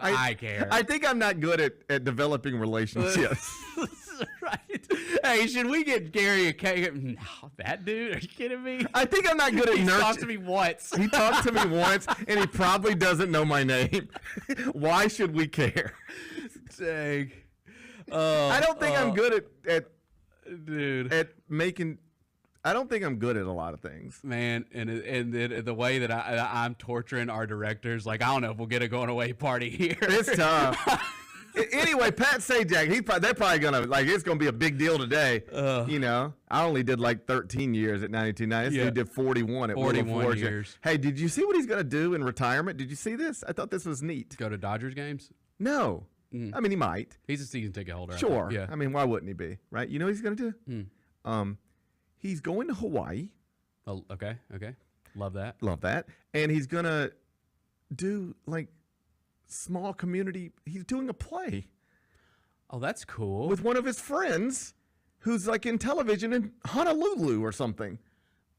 [SPEAKER 6] I care.
[SPEAKER 9] I think I'm not good at developing relationships.
[SPEAKER 6] Right. Hey, should we get Gary a cake? No, that dude? Are you kidding me?
[SPEAKER 9] I think I'm not good at
[SPEAKER 6] He
[SPEAKER 9] nurturing.
[SPEAKER 6] talked to me once.
[SPEAKER 9] He talked to me once, and he probably doesn't know my name. Why should we care?
[SPEAKER 6] Dang.
[SPEAKER 9] I don't think I'm good at
[SPEAKER 6] dude
[SPEAKER 9] at making. I don't think I'm good at a lot of things,
[SPEAKER 6] man. And the way that I'm torturing our directors, like I don't know if we'll get a going away party here.
[SPEAKER 9] It's tough. Anyway, Pat Sajak, they're probably gonna it's gonna be a big deal today. I only did like 13 years at 92.9. This dude did 41 at
[SPEAKER 6] 41 years.
[SPEAKER 9] Hey, did you see what he's gonna do in retirement? Did you see this? I thought this was neat.
[SPEAKER 6] Go to Dodgers games?
[SPEAKER 9] No, I mean he might.
[SPEAKER 6] He's a season ticket holder.
[SPEAKER 9] Sure.
[SPEAKER 6] Yeah.
[SPEAKER 9] I mean, why wouldn't he be? Right? You know what he's gonna do? He's going to Hawaii.
[SPEAKER 6] Oh, okay. Love that.
[SPEAKER 9] Love that. And he's gonna do small community. He's doing a play.
[SPEAKER 6] Oh, that's cool.
[SPEAKER 9] With one of his friends who's in television in Honolulu or something.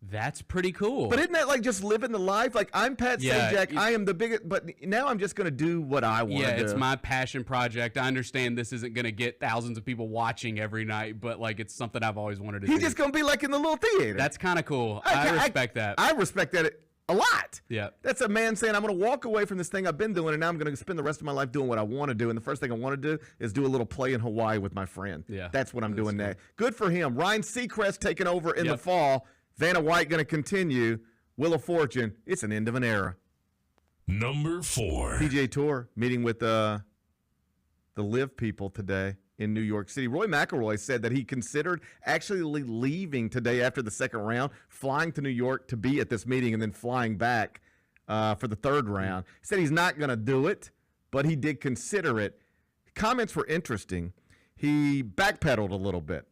[SPEAKER 6] That's pretty cool.
[SPEAKER 9] But isn't that just living the life? I'm Pat Sajak. I am the biggest, but now I'm just going to do what I want to do.
[SPEAKER 6] Yeah, it's my passion project. I understand this isn't going to get thousands of people watching every night, but it's something I've always wanted to do.
[SPEAKER 9] He's just going to be in the little theater.
[SPEAKER 6] That's kind of cool. I respect that.
[SPEAKER 9] I respect that a lot.
[SPEAKER 6] Yeah.
[SPEAKER 9] That's a man saying, I'm going to walk away from this thing I've been doing, and now I'm going to spend the rest of my life doing what I want to do. And the first thing I want to do is do a little play in Hawaii with my friend.
[SPEAKER 6] Yeah.
[SPEAKER 9] That's what I'm doing next. Good for him. Ryan Seacrest taking over in the fall. Vanna White going to continue. Wheel of Fortune. It's an end of an era.
[SPEAKER 8] Number 4.
[SPEAKER 9] PGA Tour meeting with the Live people today in New York City. Roy McIlroy said that he considered actually leaving today after the second round, flying to New York to be at this meeting, and then flying back for the third round. He said he's not going to do it, but he did consider it. Comments were interesting. He backpedaled a little bit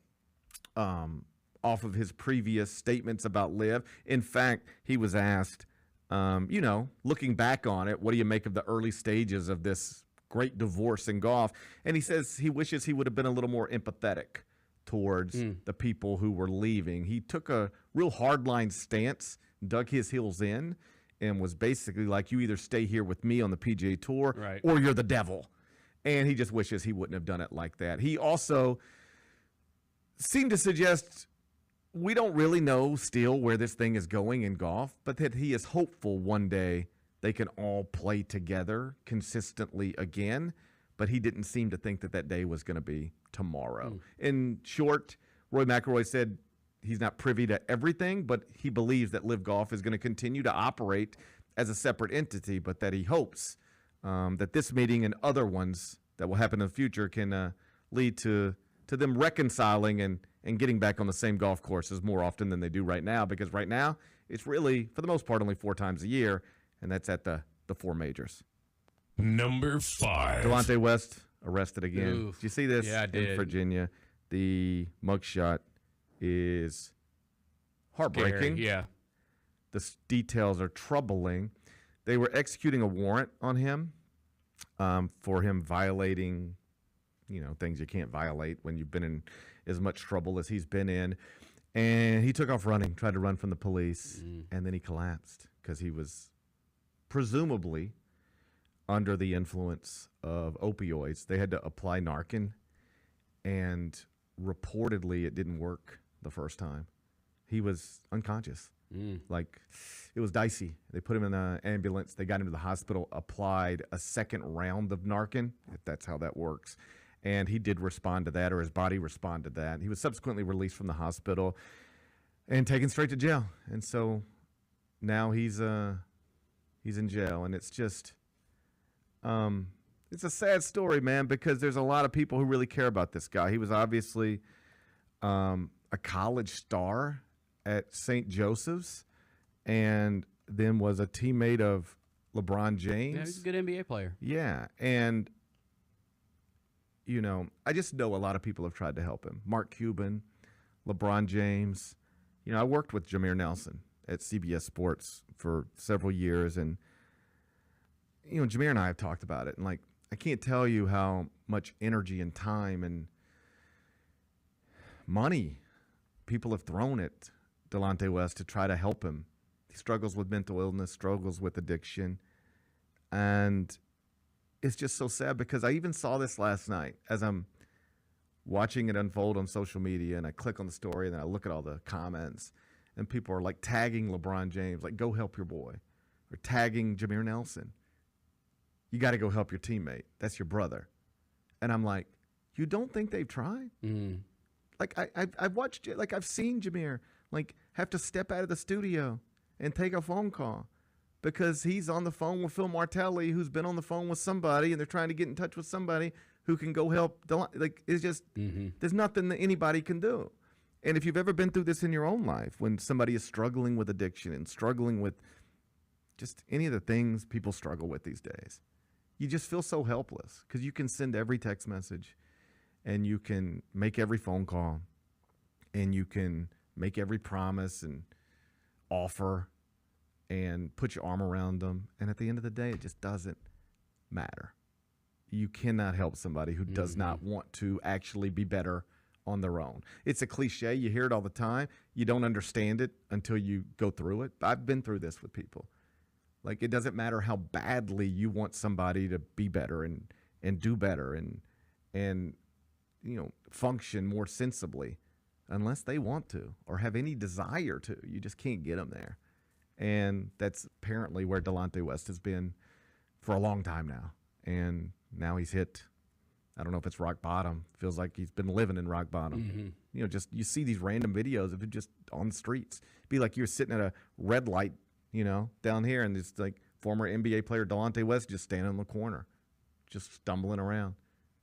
[SPEAKER 9] off of his previous statements about Live. In fact, he was asked, looking back on it, what do you make of the early stages of this great divorce in golf? And he says he wishes he would have been a little more empathetic towards the people who were leaving. He took a real hardline stance, dug his heels in, and was basically like, you either stay here with me on the PGA Tour or you're the devil. And he just wishes he wouldn't have done it like that. He also seemed to suggest we don't really know still where this thing is going in golf, but that he is hopeful one day they can all play together consistently again. But he didn't seem to think that day was going to be tomorrow. In short, Roy McIlroy said he's not privy to everything, but he believes that Live Golf is going to continue to operate as a separate entity, but that he hopes that this meeting and other ones that will happen in the future can lead to them reconciling and getting back on the same golf courses more often than they do right now, because right now it's really, for the most part, only 4 times a year, and that's at the 4 majors.
[SPEAKER 8] Number 5.
[SPEAKER 9] Delonte West arrested again.
[SPEAKER 6] Oof.
[SPEAKER 9] Did you see this?
[SPEAKER 6] Yeah, I did.
[SPEAKER 9] In Virginia. The mugshot is heartbreaking.
[SPEAKER 6] Scary, yeah.
[SPEAKER 9] The details are troubling. They were executing a warrant on him for him violating, things you can't violate when you've been in as much trouble as he's been in. And he took off running, tried to run from the police, and then he collapsed because he was presumably under the influence of opioids. They had to apply Narcan, and reportedly it didn't work the first time. He was unconscious. Like, it was dicey. They put him in an ambulance. They got him to the hospital, applied a second round of Narcan, if that's how that works. And he did respond to that, or his body responded to that. He was subsequently released from the hospital and taken straight to jail. And so now he's in jail. And it's just, it's a sad story, man, because there's a lot of people who really care about this guy. He was obviously a college star at St. Joseph's, and then was a teammate of LeBron James.
[SPEAKER 6] Yeah, he's a good NBA player.
[SPEAKER 9] Yeah, and, you know, I just know a lot of people have tried to help him. Mark Cuban, LeBron James. You know, I worked with Jameer Nelson at CBS Sports for several years, and, you know, Jameer and I have talked about it, and, like, I can't tell you how much energy and time and money people have thrown at Delonte West to try to help him. He struggles with mental illness, struggles with addiction. And it's just so sad because I even saw this last night as I'm watching it unfold on social media, and I click on the story and then I look at all the comments, and people are like tagging LeBron James, like, go help your boy, or tagging Jameer Nelson. You got to go help your teammate. That's your brother. And I'm like, you don't think they've tried? Like, I've watched it. Like, I've seen Jameer, like, have to step out of the studio and take a phone call because he's on the phone with Phil Martelli, who's been on the phone with somebody, and they're trying to get in touch with somebody who can go help. Like, it's just, there's nothing that anybody can do. And if you've ever been through this in your own life, when somebody is struggling with addiction and struggling with just any of the things people struggle with these days, you just feel so helpless because you can send every text message and you can make every phone call and you can make every promise and offer and put your arm around them. And at the end of the day, it just doesn't matter. You cannot help somebody who does not want to actually be better on their own. It's a cliche. You hear it all the time. You don't understand it until you go through it. I've been through this with people. Like, it doesn't matter how badly you want somebody to be better and do better and you know, function more sensibly, unless they want to or have any desire to. You just can't get them there. And that's apparently where Delonte West has been for a long time now. And now he's hit, I don't know if it's rock bottom. Feels like he's been living in rock bottom. You know, just you see these random videos of him just on the streets. Be like you're sitting at a red light, you know, down here, and it's like former NBA player Delonte West just standing in the corner, just stumbling around,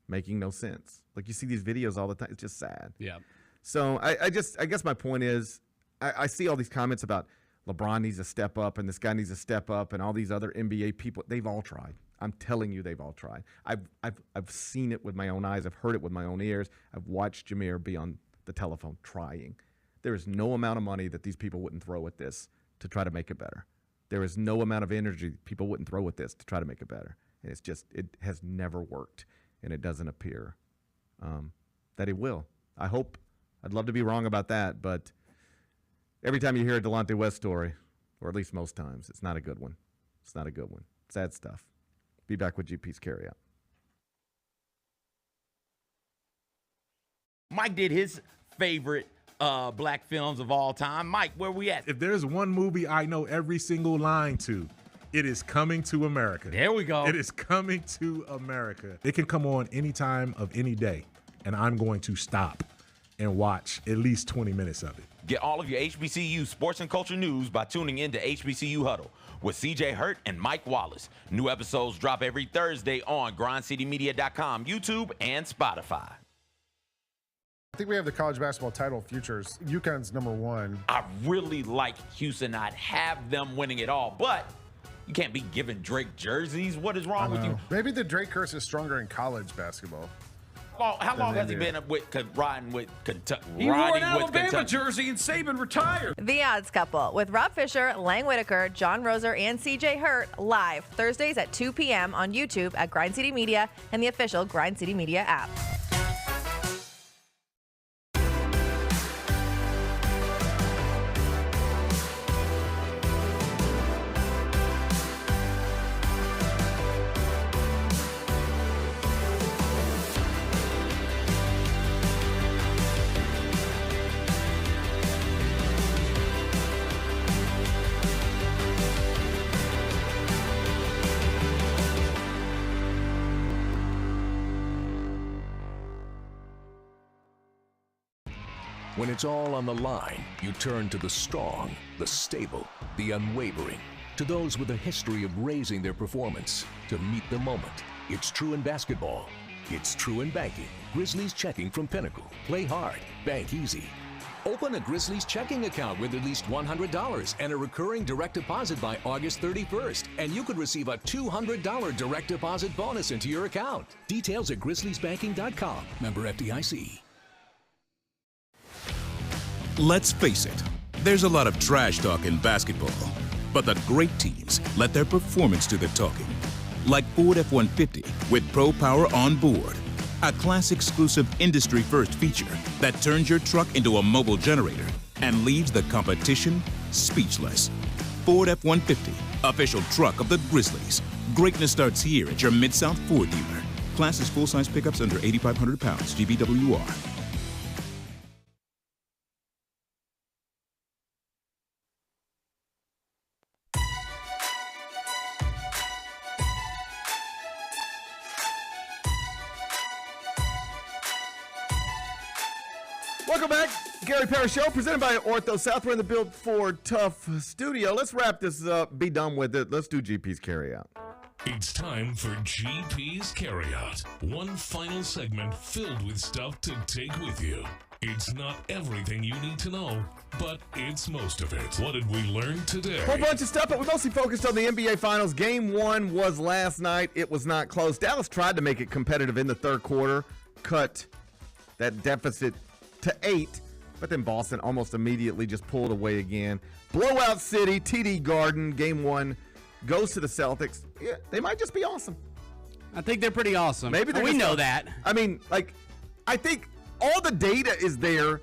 [SPEAKER 9] making no sense. Like, you see these videos all the time. It's just sad.
[SPEAKER 6] Yeah.
[SPEAKER 9] So I guess my point is, I see all these comments about LeBron needs to step up and this guy needs to step up and all these other NBA people. They've all tried. I'm telling you, they've all tried. I've seen it with my own eyes. I've heard it with my own ears. I've watched Jameer be on the telephone trying. There is no amount of money that these people wouldn't throw at this to try to make it better. There is no amount of energy people wouldn't throw at this to try to make it better. And it's just, it has never worked, and it doesn't appear that it will. I'd love to be wrong about that, but every time you hear a Delonte West story, or at least most times, it's not a good one. It's not a good one. Sad stuff. Be back with GP's Carryout.
[SPEAKER 5] Mike did his favorite black films of all time. Mike, where we at?
[SPEAKER 10] If there's one movie I know every single line to, it is Coming to America.
[SPEAKER 5] There we go.
[SPEAKER 10] It is Coming to America. It can come on any time of any day, and I'm going to stop and watch at least 20 minutes of it.
[SPEAKER 5] Get all of your HBCU sports and culture news by tuning in to HBCU Huddle with CJ Hurt and Mike Wallace. New episodes drop every Thursday on grindcitymedia.com, YouTube, and Spotify.
[SPEAKER 4] I think we have the college basketball title futures. UConn's #1.
[SPEAKER 5] I really like Houston. I'd have them winning it all, but you can't be giving Drake jerseys. What is wrong with you?
[SPEAKER 4] Maybe the Drake curse is stronger in college basketball.
[SPEAKER 5] How long has he been riding with Kentucky?
[SPEAKER 1] He wore an Alabama jersey and Saban retired.
[SPEAKER 7] The Odds Couple with Rob Fisher, Lang Whitaker, John Roser, and CJ Hurt live Thursdays at 2 p.m. on YouTube at Grind City Media and the official Grind City Media app.
[SPEAKER 2] When it's all on the line, you turn to the strong, the stable, the unwavering. To those with a history of raising their performance, to meet the moment. It's true in basketball. It's true in banking. Grizzlies Checking from Pinnacle. Play hard. Bank easy.
[SPEAKER 3] Open a Grizzlies checking account with at least $100 and a recurring direct deposit by August 31st, and you could receive a $200 direct deposit bonus into your account. Details at grizzliesbanking.com. Member FDIC.
[SPEAKER 15] Let's face it, there's a lot of trash talk in basketball, but the great teams let their performance do the talking. Like Ford F-150 with Pro Power on board, a class-exclusive industry-first feature that turns your truck into a mobile generator and leaves the competition speechless. Ford F-150, official truck of the Grizzlies. Greatness starts here at your Mid-South Ford dealer. Class is full-size pickups under 8,500 pounds, GVWR.
[SPEAKER 9] Welcome back. Gary Parrish Show, presented by Ortho South. We're in the Built Ford Tough studio. Let's wrap this up. Be done with it. Let's do GP's Carryout.
[SPEAKER 8] It's time for GP's Carryout. One final segment filled with stuff to take with you. It's not everything you need to know, but it's most of it. What did we learn today?
[SPEAKER 9] Whole bunch of stuff, but we mostly focused on the NBA Finals. Game 1 was last night. It was not close. Dallas tried to make it competitive in the third quarter, cut that deficit to 8, but then Boston almost immediately just pulled away again. Blowout City, TD Garden, Game 1 goes to the Celtics. Yeah, they might just be awesome.
[SPEAKER 6] I think they're pretty awesome.
[SPEAKER 9] Maybe
[SPEAKER 6] we know that.
[SPEAKER 9] I mean, like, I think all the data is there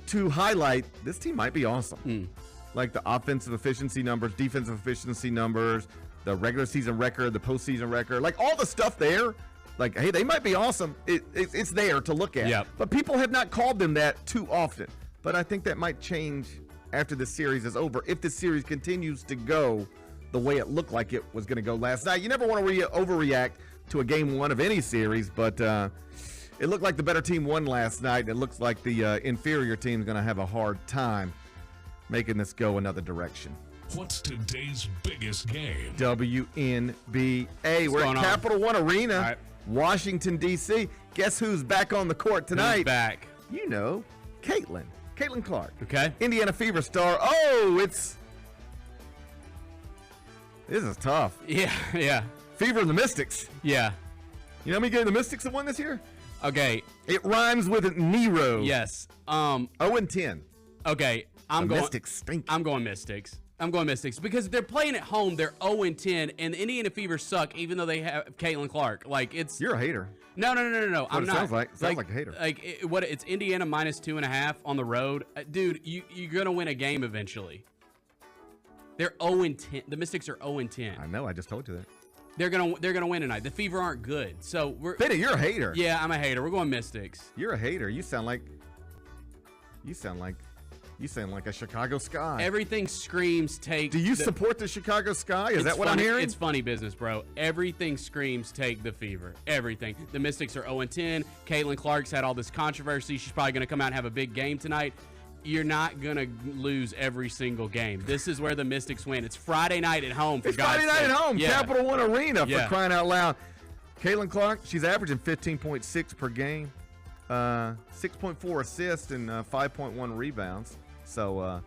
[SPEAKER 9] to highlight this team might be awesome. Like the offensive efficiency numbers, defensive efficiency numbers, the regular season record, the postseason record, like all the stuff there. Like, hey, they might be awesome. It's there to look at.
[SPEAKER 6] Yep.
[SPEAKER 9] But people have not called them that too often. But I think that might change after this series is over. If the series continues to go the way it looked like it was going to go last night. You never want to overreact to a Game 1 of any series, but it looked like the better team won last night. It looks like the inferior team is going to have a hard time making this go another direction.
[SPEAKER 8] What's today's biggest game?
[SPEAKER 9] WNBA. We're at Capital One Arena. Washington, D.C. Guess who's back on the court tonight?
[SPEAKER 6] Who's back?
[SPEAKER 9] You know, Caitlin Clark.
[SPEAKER 6] Okay.
[SPEAKER 9] Indiana Fever star. Oh, this is tough.
[SPEAKER 6] Yeah.
[SPEAKER 9] Fever and the Mystics.
[SPEAKER 6] Yeah.
[SPEAKER 9] You know how many games the Mystics have won this year?
[SPEAKER 6] Okay.
[SPEAKER 9] It rhymes with Nero.
[SPEAKER 6] Yes.
[SPEAKER 9] 0-10.
[SPEAKER 6] Okay.
[SPEAKER 9] Mystics stink.
[SPEAKER 6] I'm going Mystics. Because they're playing at home. They're 0-10, and the Indiana Fever suck, even though they have Caitlin Clark. Like
[SPEAKER 9] You're a hater.
[SPEAKER 6] No. I'm not.
[SPEAKER 9] Sounds like a hater.
[SPEAKER 6] Like it's Indiana minus 2.5 on the road, dude. You're gonna win a game eventually. They're 0-10. The Mystics are 0-10.
[SPEAKER 9] I know. I just told you that.
[SPEAKER 6] They're gonna win tonight. The Fever aren't good, so we're.
[SPEAKER 9] Benny, you're a hater.
[SPEAKER 6] Yeah, I'm a hater. We're going Mystics.
[SPEAKER 9] You're a hater. You sound like a Chicago Sky.
[SPEAKER 6] Everything screams take.
[SPEAKER 9] Do you support the Chicago Sky? Is that what I'm hearing?
[SPEAKER 6] It's funny business, bro. Everything screams take the Fever. Everything. The Mystics are 0-10. Caitlin Clark's had all this controversy. She's probably going to come out and have a big game tonight. You're not going to lose every single game. This is where the Mystics win. It's Friday night at home, for
[SPEAKER 9] It's
[SPEAKER 6] God's
[SPEAKER 9] Friday night
[SPEAKER 6] sake.
[SPEAKER 9] at home.
[SPEAKER 6] Yeah.
[SPEAKER 9] Capital One Arena, for
[SPEAKER 6] Yeah.
[SPEAKER 9] crying out loud. Caitlin Clark, she's averaging 15.6 per game, 6.4 assists, and 5.1 rebounds. So,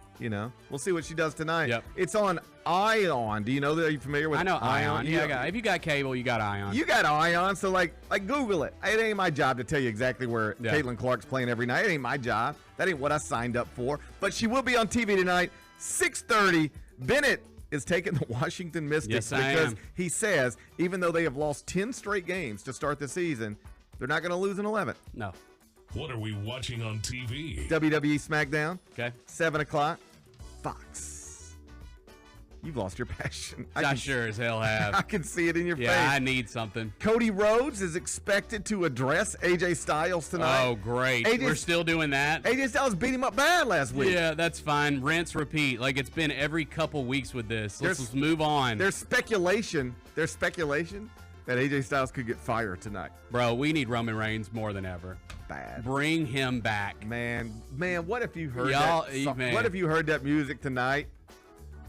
[SPEAKER 9] we'll see what she does tonight.
[SPEAKER 6] Yep.
[SPEAKER 9] It's on Ion. Do you know that? Are you familiar with
[SPEAKER 6] I know Ion.
[SPEAKER 9] Yeah,
[SPEAKER 6] Yeah, if you got cable, you got Ion.
[SPEAKER 9] You got Ion, so like Google it. It ain't my job to tell you exactly where Caitlin Clark's playing every night. It ain't my job. That ain't what I signed up for. But she will be on TV tonight, 6:30. Bennett is taking the Washington Mystics because he says even though they have lost 10 straight games to start the season, they're not going to lose an 11th.
[SPEAKER 6] No.
[SPEAKER 8] What are we watching on TV?
[SPEAKER 9] WWE SmackDown.
[SPEAKER 6] Okay.
[SPEAKER 9] 7 o'clock. Fox. You've lost your passion.
[SPEAKER 6] I sure as hell have.
[SPEAKER 9] I can see it in your face.
[SPEAKER 6] Yeah, I need something.
[SPEAKER 9] Cody Rhodes is expected to address AJ Styles tonight.
[SPEAKER 6] Oh, great. We're still doing that?
[SPEAKER 9] AJ Styles beat him up bad last week.
[SPEAKER 6] Yeah, that's fine. Rinse, repeat. Like it's been every couple weeks with this. Let's move on.
[SPEAKER 9] There's speculation that AJ Styles could get fired tonight.
[SPEAKER 6] Bro, we need Roman Reigns more than ever.
[SPEAKER 9] Bad.
[SPEAKER 6] Bring him back.
[SPEAKER 9] Man, what if you heard
[SPEAKER 6] man.
[SPEAKER 9] What if you heard that music tonight?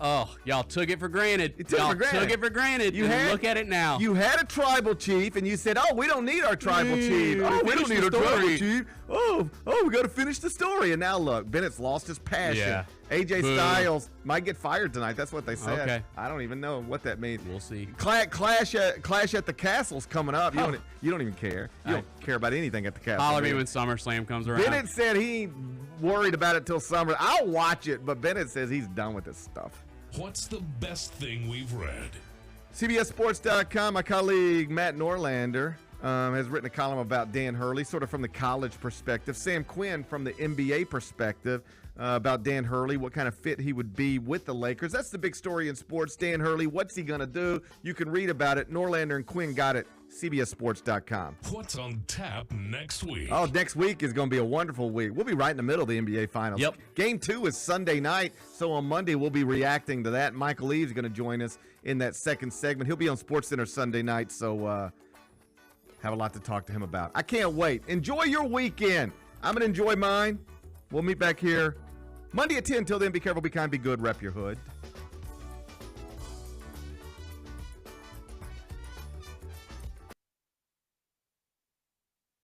[SPEAKER 6] Oh, y'all took it for granted.
[SPEAKER 9] Took it for granted.
[SPEAKER 6] Look at it now.
[SPEAKER 9] You had a tribal chief, and you said, "Oh, we don't need our tribal chief. Oh, we don't need our tribal chief. Oh, we got to finish the story." And now look, Bennett's lost his passion.
[SPEAKER 6] Yeah.
[SPEAKER 9] AJ Styles might get fired tonight. That's what they said.
[SPEAKER 6] Okay.
[SPEAKER 9] I don't even know what that means.
[SPEAKER 6] We'll see.
[SPEAKER 9] Clash at the Castle's coming up. You don't even care. You don't care about anything at the Castle.
[SPEAKER 6] Holler at me when SummerSlam comes around.
[SPEAKER 9] Bennett said he ain't worried about it till summer. I'll watch it, but Bennett says he's done with this stuff.
[SPEAKER 8] What's the best thing we've read?
[SPEAKER 9] CBSSports.com, my colleague Matt Norlander has written a column about Dan Hurley, sort of from the college perspective. Sam Quinn from the NBA perspective about Dan Hurley, what kind of fit he would be with the Lakers. That's the big story in sports. Dan Hurley, what's he going to do? You can read about it. Norlander and Quinn got it. CBSSports.com.
[SPEAKER 8] What's on tap next week?
[SPEAKER 9] Oh, next week is going to be a wonderful week. We'll be right in the middle of the NBA Finals.
[SPEAKER 6] Yep.
[SPEAKER 9] Game 2 is Sunday night, so on Monday we'll be reacting to that. Michael Eaves is going to join us in that second segment. He'll be on SportsCenter Sunday night, so have a lot to talk to him about. I can't wait. Enjoy your weekend. I'm going to enjoy mine. We'll meet back here Monday at 10. Till then, be careful, be kind, be good, rep your hood.